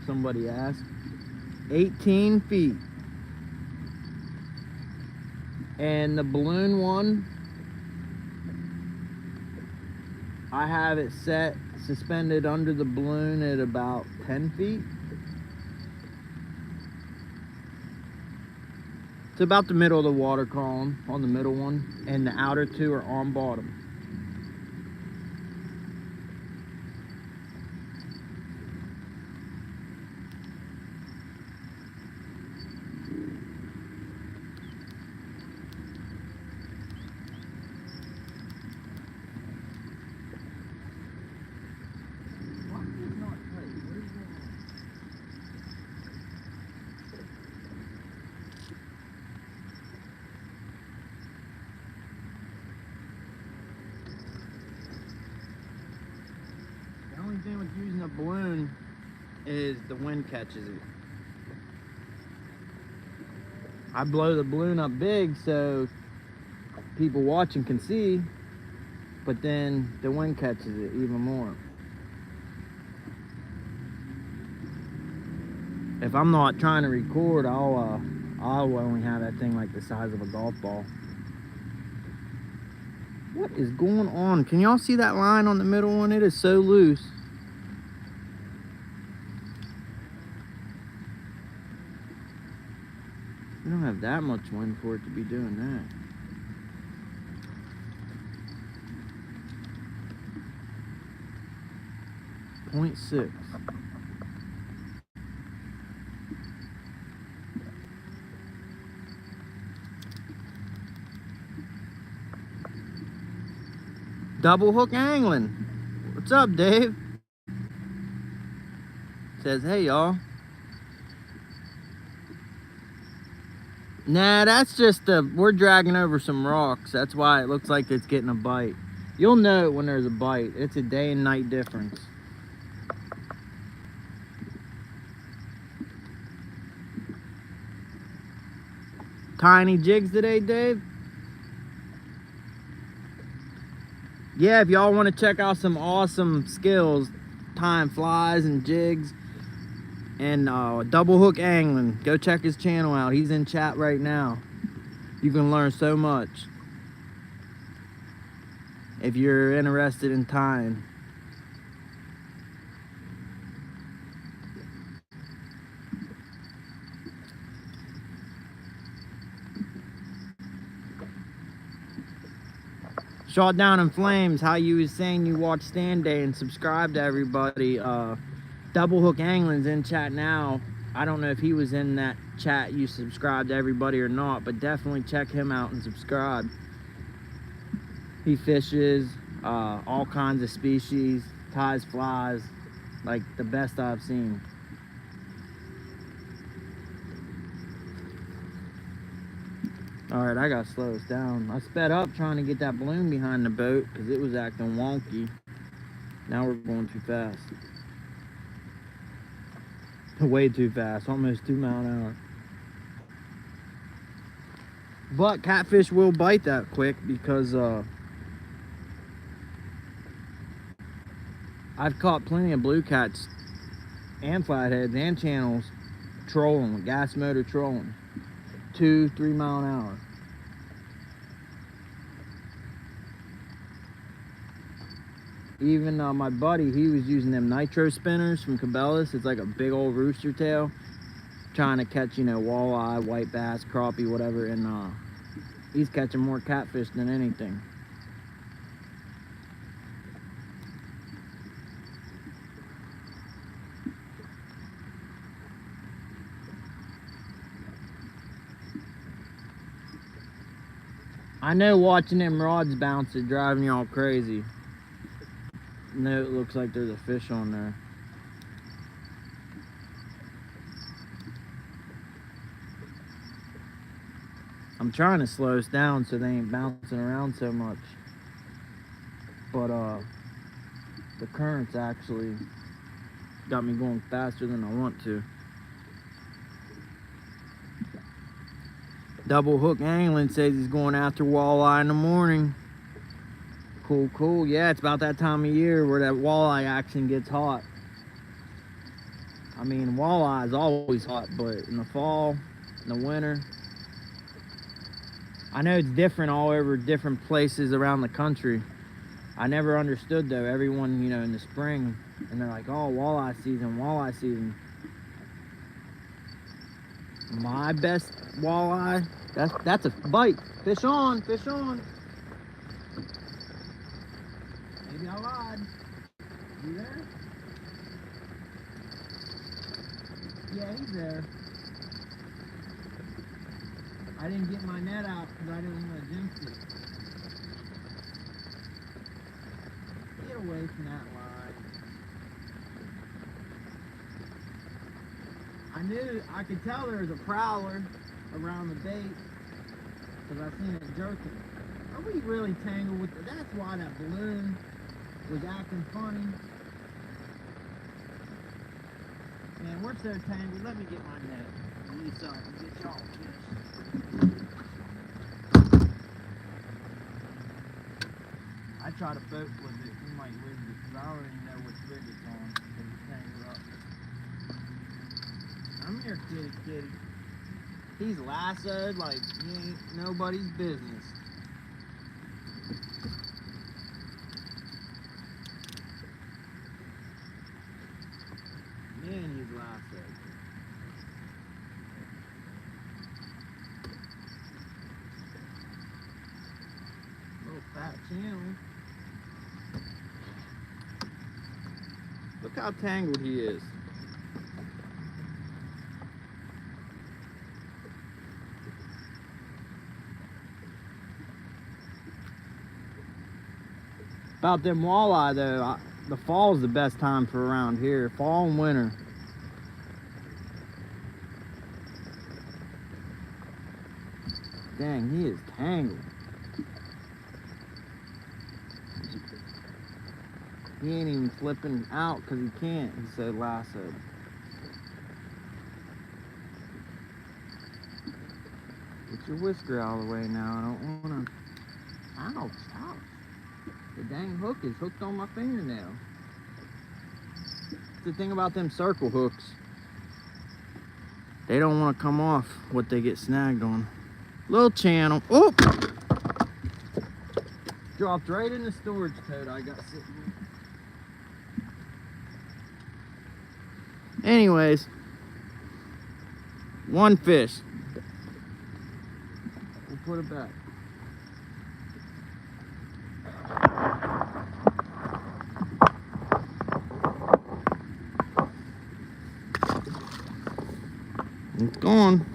Somebody asked. 18 feet. And the balloon one, I have it set, suspended under the balloon at about 10 feet. It's about the middle of the water column on the middle one, and the outer two are on bottom. The only thing with using a balloon is the wind catches it. I blow the balloon up big so people watching can see, but then the wind catches it even more. If I'm not trying to record, I'll only have that thing like the size of a golf ball. What is going on? Can y'all see that line on the middle one? It is so loose. don't have that much wind for it to be doing that. .6. Double hook angling. What's up, Dave? Says, hey, y'all. Nah, that's just we're dragging over some rocks. That's why it looks like it's getting a bite. You'll know it when there's a bite. It's a day and night difference. Tiny jigs today, Dave? Yeah, if y'all want to check out some awesome skills, tying flies and jigs and double hook angling, go check his channel out. He's in chat right now. You can learn so much if you're interested in tying. Shot Down in Flames, how you was saying you watch Stand Day and subscribe to everybody. Double Hook Angling's in chat now. I don't know if he was in that chat you subscribed to everybody or not, but definitely check him out and subscribe. He fishes all kinds of species, ties flies, like the best I've seen. All right, I gotta slow this down. I sped up trying to get that balloon behind the boat because it was acting wonky. Now we're going too fast. Way too fast, almost 2 miles an hour. But catfish will bite that quick because I've caught plenty of blue cats and flatheads and channels trolling with gas motor trolling. 2-3 mile an hour. Even my buddy, he was using them nitro spinners from Cabela's. It's like a big old rooster tail, trying to catch, you know, walleye, white bass, crappie, whatever, and he's catching more catfish than anything. I know watching them rods bounce is driving y'all crazy. No, it looks like there's a fish on there. I'm trying to slow us down so they ain't bouncing around so much. But the current's actually got me going faster than I want to. Double Hook Angling says he's going after walleye in the morning. Cool, cool. Yeah, it's about that time of year where that walleye action gets hot. I mean, walleye is always hot, but in the fall, in the winter, I know it's different all over different places around the country. I never understood though, everyone, you know, in the spring, and they're like, oh, walleye season, walleye season. My best walleye, that's a bite. Fish on, fish on. Maybe I lied. You there? Yeah, he's there. I didn't get my net out because I didn't want to jinx it. Get away from that line. I could tell there was a prowler around the bait because I seen it jerking. Are we really tangled with it? That's why that balloon was acting funny. Man, we're so tangled. Let me get my net. So I can get y'all fish. I try to boat with it. We might lose it because I already know which rig it's on because it's tangled up. I'm here, kitty, kitty. He's lassoed like he ain't nobody's business. Man, he's lassoed. Look how tangled he is. About them walleye though, the fall is the best time for around here. Fall and winter. Dang, he is tangled. He ain't even flipping out because he can't. He said lassoed. Get your whisker out of the way now. I don't want to. Ouch, ouch. The dang hook is hooked on my fingernail. That's the thing about them circle hooks. They don't want to come off what they get snagged on. Little channel. Oh! Dropped right in the storage tote I got sitting here. Anyways, one fish. We'll put it back. It's gone.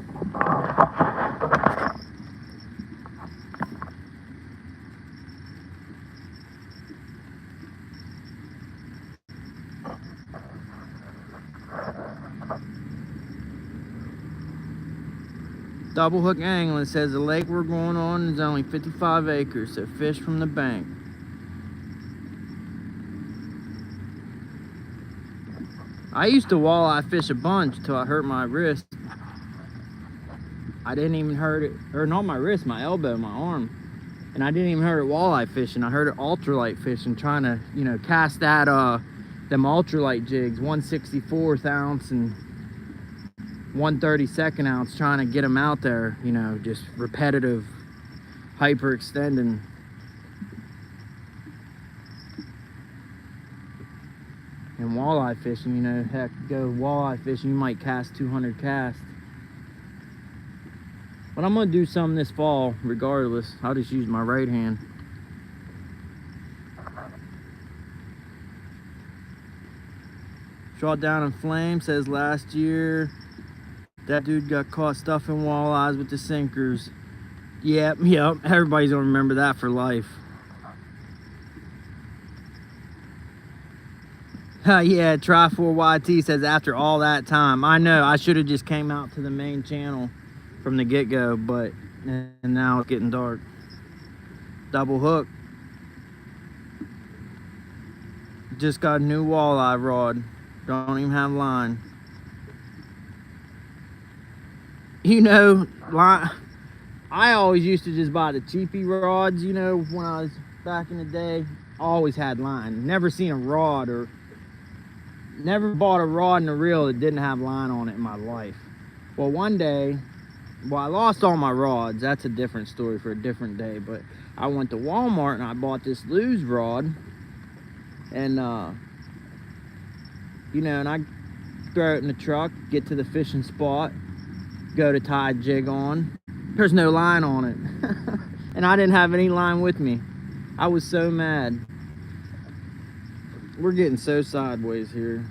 Double hook angling says the lake we're going on is only 55 acres, so fish from the bank. I used to walleye fish a bunch till I hurt my wrist. I didn't even hurt it, or not my wrist, my elbow, my arm. And I didn't even hurt it walleye fishing. I hurt it ultralight fishing, trying to, you know, cast that, them ultralight jigs, 1/64 ounce and 1/32 ounce, trying to get them out there, you know, just repetitive, hyperextending. And walleye fishing, you know, heck, go walleye fishing, you might cast 200 casts. But I'm gonna do some this fall, regardless. I'll just use my right hand. Shot down in flame says last year that dude got caught stuffing walleyes with the sinkers. Yep, everybody's gonna remember that for life. Yeah, Try4YT says after all that time. I know, I should have just came out to the main channel from the get-go, but and now it's getting dark. Double hook. Just got a new walleye rod. Don't even have line. You know, line, I always used to just buy the cheapy rods, you know, when I was back in the day. Always had line. Never seen a rod, or never bought a rod and a reel that didn't have line on it in my life. Well, one day, well, I lost all my rods. That's a different story for a different day. But I went to Walmart and I bought this Lew's rod. And, you know, and I throw it in the truck, get to the fishing spot, go to tie a jig on. There's no line on it. And I didn't have any line with me. I was so mad. We're getting so sideways here.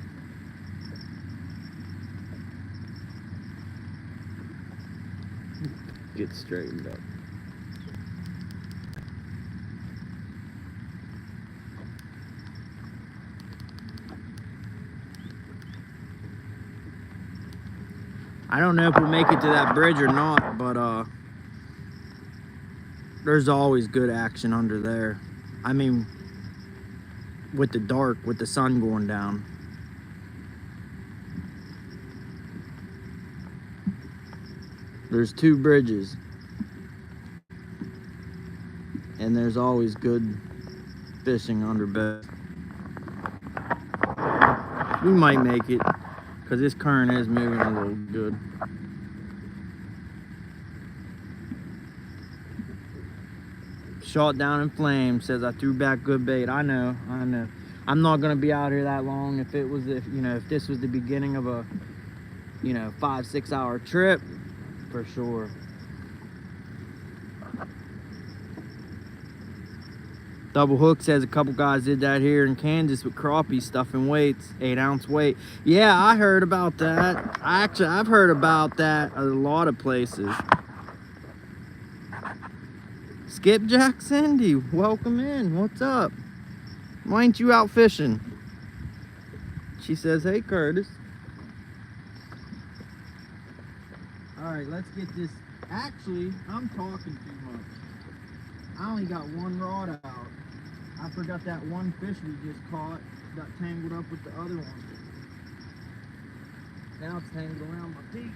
Get straightened up. I don't know if we'll make it to that bridge or not, but there's always good action under there. I mean, with the dark, with the sun going down. There's 2 bridges, and there's always good fishing under both. We might make it, because this current is moving a little good. Shot down in flame says I threw back good bait. I know. I'm not gonna be out here that long. If this was the beginning of a, 5-6 hour trip, for sure. Double Hook says a couple guys did that here in Kansas with crappie stuffing weights, 8-ounce weight. Yeah, I heard about that. I've heard about that a lot of places. Skipjack Cindy, welcome in. What's up? Why ain't you out fishing? She says, hey, Curtis. All right, let's get this. Actually, I'm talking too much. I only got one rod out. I forgot that one fish we just caught got tangled up with the other one. Now it's tangled around my feet.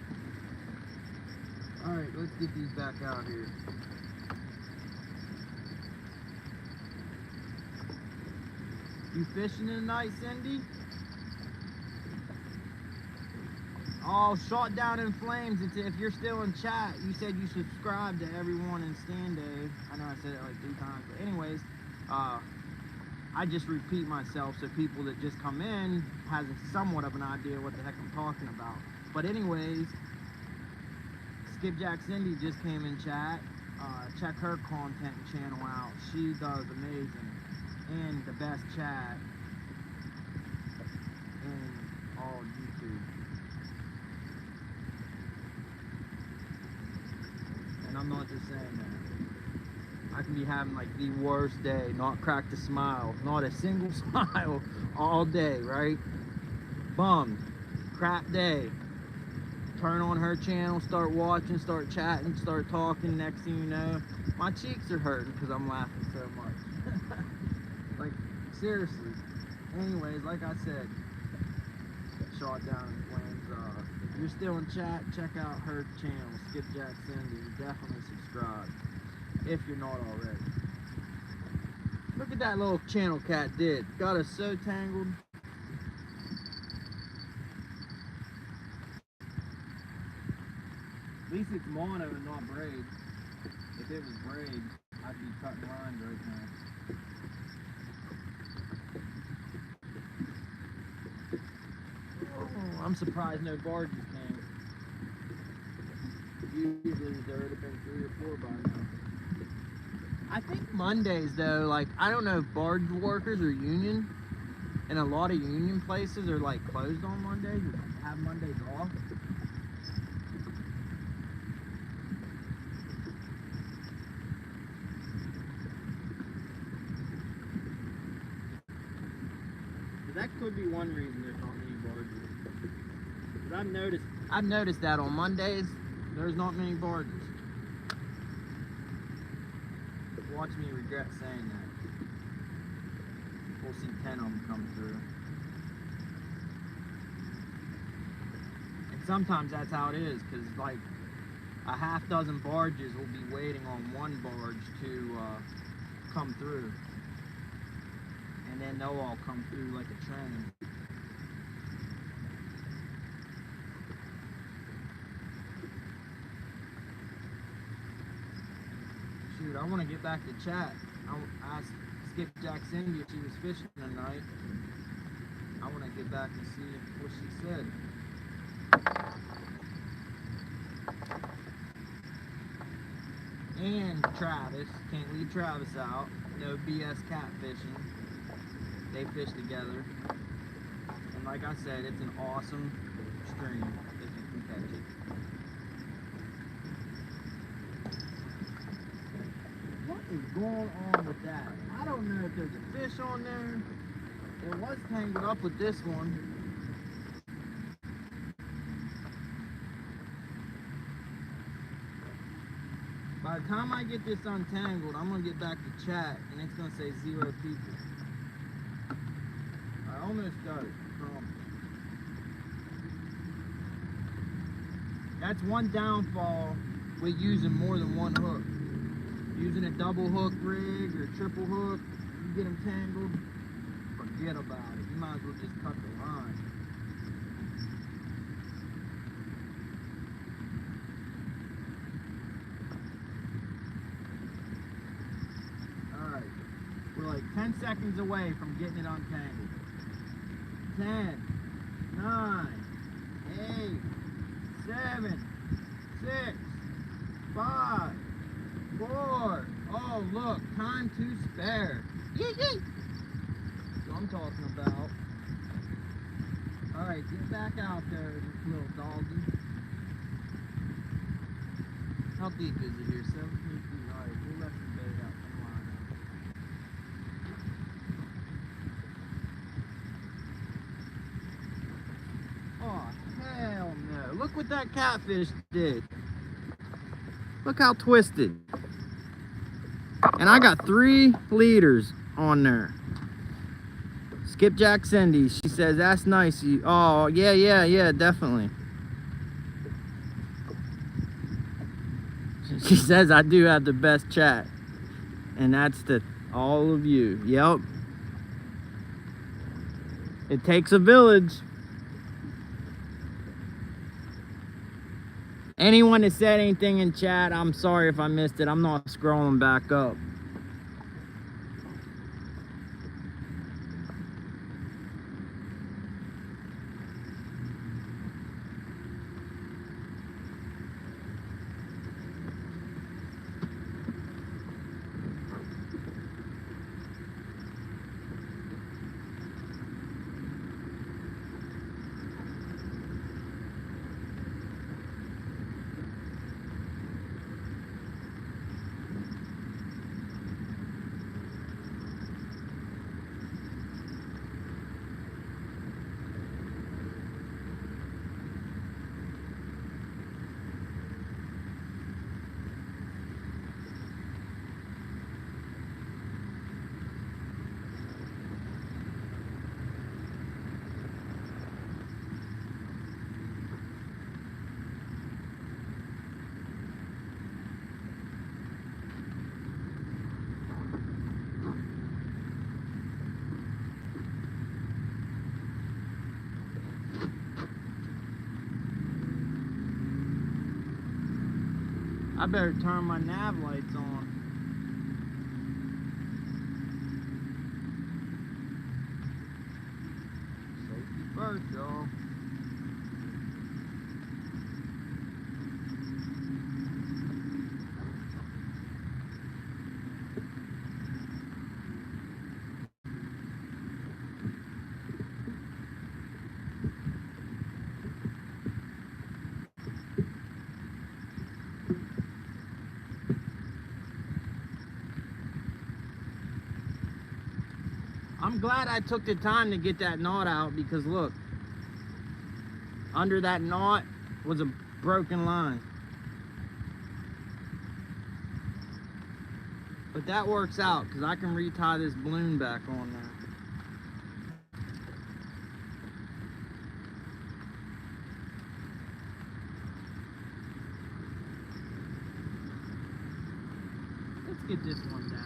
All right, let's get these back out here. You fishing tonight, Cindy? Oh, shot down in flames. If you're still in chat, you said you subscribe to everyone in Stand Dave. I know I said it like 3 times, but anyways, I just repeat myself so people that just come in has somewhat of an idea what the heck I'm talking about. But anyways, Skipjack Cindy just came in chat. Check her content channel out. She does amazing and the best chat in all YouTube. And I'm not just saying that. I can be having like the worst day, not cracked a smile, not a single smile all day, right? Bummed, crap day. Turn on her channel, start watching, start chatting, start talking. Next thing you know, my cheeks are hurting because I'm laughing so much. Like, seriously. Anyways, like I said, shot down in flames. If you're still in chat, check out her channel, Skipjack Cindy. Definitely subscribe if you're not already. Look at that little channel cat did. Got us so tangled. At least it's mono and not braid. If it was braid, I'd be cutting lines right now. Oh, I'm surprised no barges came. Usually there would have been 3 or 4 by now. I think Mondays though, like, I don't know if barge workers are union, and a lot of union places are like closed on Mondays, or have Mondays off. That could be one reason there's not many barges. Because I've noticed that on Mondays, there's not many barges. Watch me regret saying that. We'll see 10 of them come through. And sometimes that's how it is, because like a half dozen barges will be waiting on one barge to come through. And then they'll all come through like a train. Shoot, I want to get back to chat. I asked Skipjack Cindy if she was fishing tonight. I want to get back and see what she said. And Travis, can't leave Travis out. No BS catfishing. They fish together. And like I said, it's an awesome stream if you can catch it. What is going on with that? I don't know if there's a fish on there. It was tangled up with this one. By the time I get this untangled, I'm going to get back to chat and it's going to say 0 people. I almost got it. That's one downfall with using more than one hook. Using a double hook rig or triple hook, you get them tangled, forget about it. You might as well just cut the line. Alright, we're like 10 seconds away from getting it untangled. 10, 9, 8, 7, 6, 5, 4. Oh, look, time to spare. Yeah. That's what I'm talking about. Alright, get back out there, little doggy. How deep is it here? 17 feet. Alright, we'll let the bait out. Come on. Oh, hell no. Look what that catfish did. Look how twisted. And I got 3 leaders on there. Skipjack Cindy, she says, that's nice. Oh, yeah, definitely. She says I do have the best chat. And that's to all of you. Yep. It takes a village. Anyone that said anything in chat, I'm sorry if I missed it. I'm not scrolling back up. I better turn my nav lights on. Safety first, y'all. I'm glad I took the time to get that knot out because look, under that knot was a broken line. But that works out because I can retie this balloon back on there. Let's get this one down.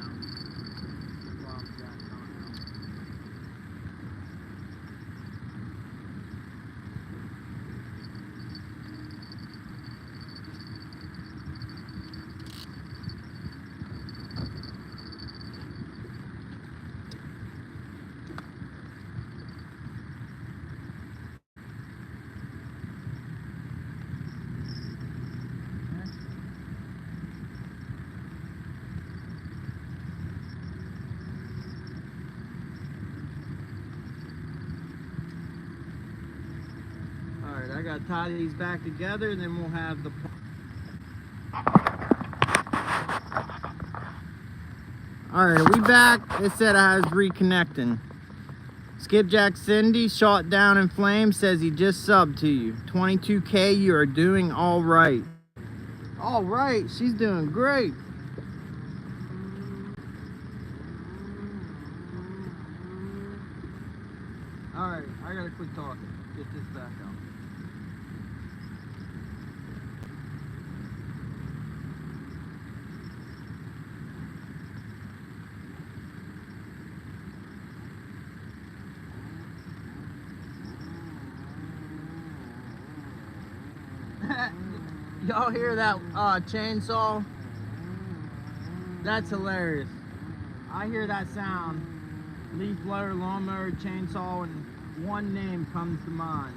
Alright, I gotta tie these back together and then we'll have the... Alright, we back. It said I was reconnecting. Skipjack Cindy, shot down in flames, says he just subbed to you. 22K, you are doing alright. Alright, she's doing great. Alright, I gotta quit talking. Get this back out. Y'all hear that chainsaw? That's hilarious. I hear that sound. Leaf blower, lawnmower, chainsaw, and one name comes to mind.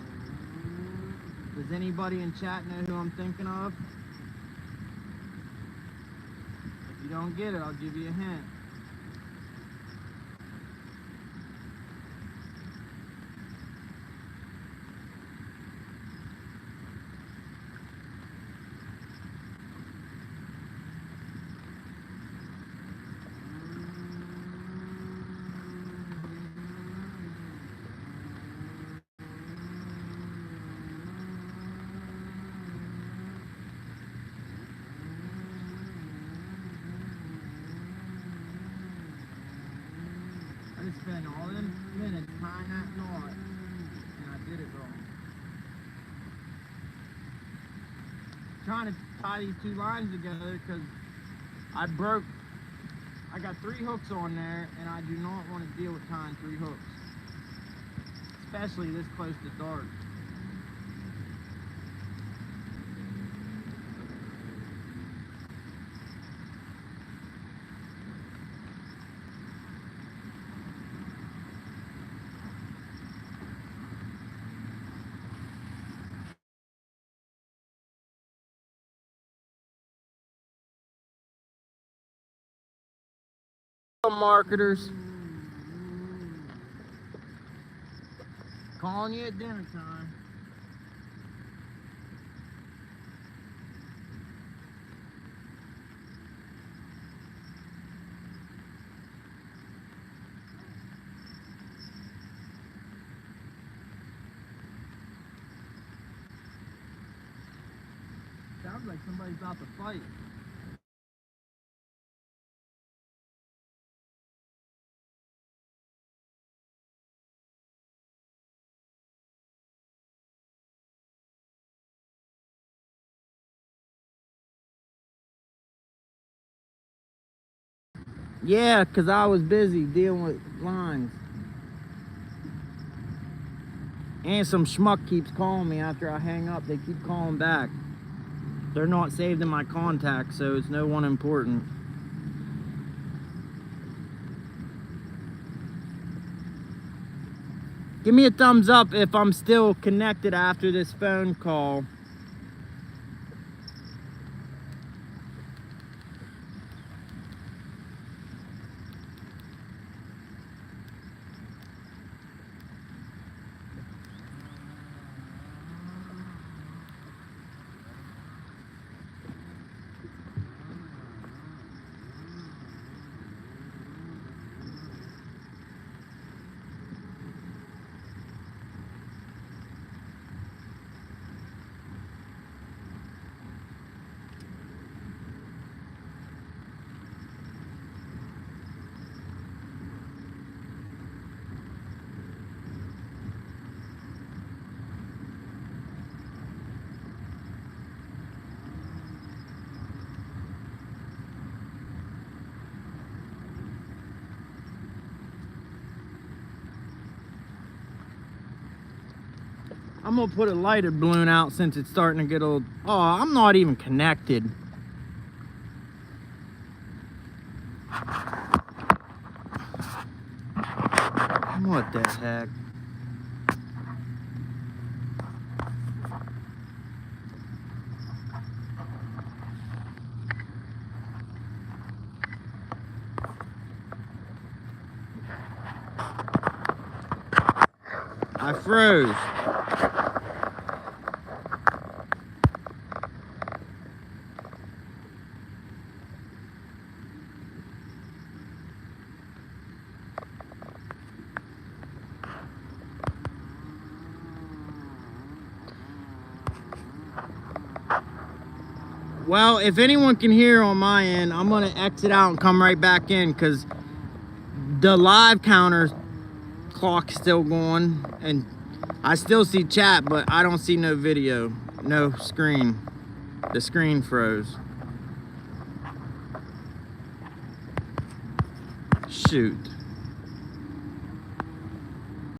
Does anybody in chat know who I'm thinking of? If you don't get it, I'll give you a hint. trying to tie these two lines together because I got 3 hooks on there, and I do not want to deal with tying 3 hooks, especially this close to dark. Marketers calling you at dinner time. Sounds like somebody's about to fight. Yeah, because I was busy dealing with lines. And some schmuck keeps calling me after I hang up. They keep calling back. They're not saved in my contacts, so it's no one important. Give me a thumbs up if I'm still connected after this phone call. I'm gonna put a lighted balloon out since it's starting to get a little... Oh, I'm not even connected. What the heck? I froze. Well, if anyone can hear on my end, I'm gonna exit out and come right back in because the live counter clock's still going and I still see chat, but I don't see no video, no screen. The screen froze. Shoot.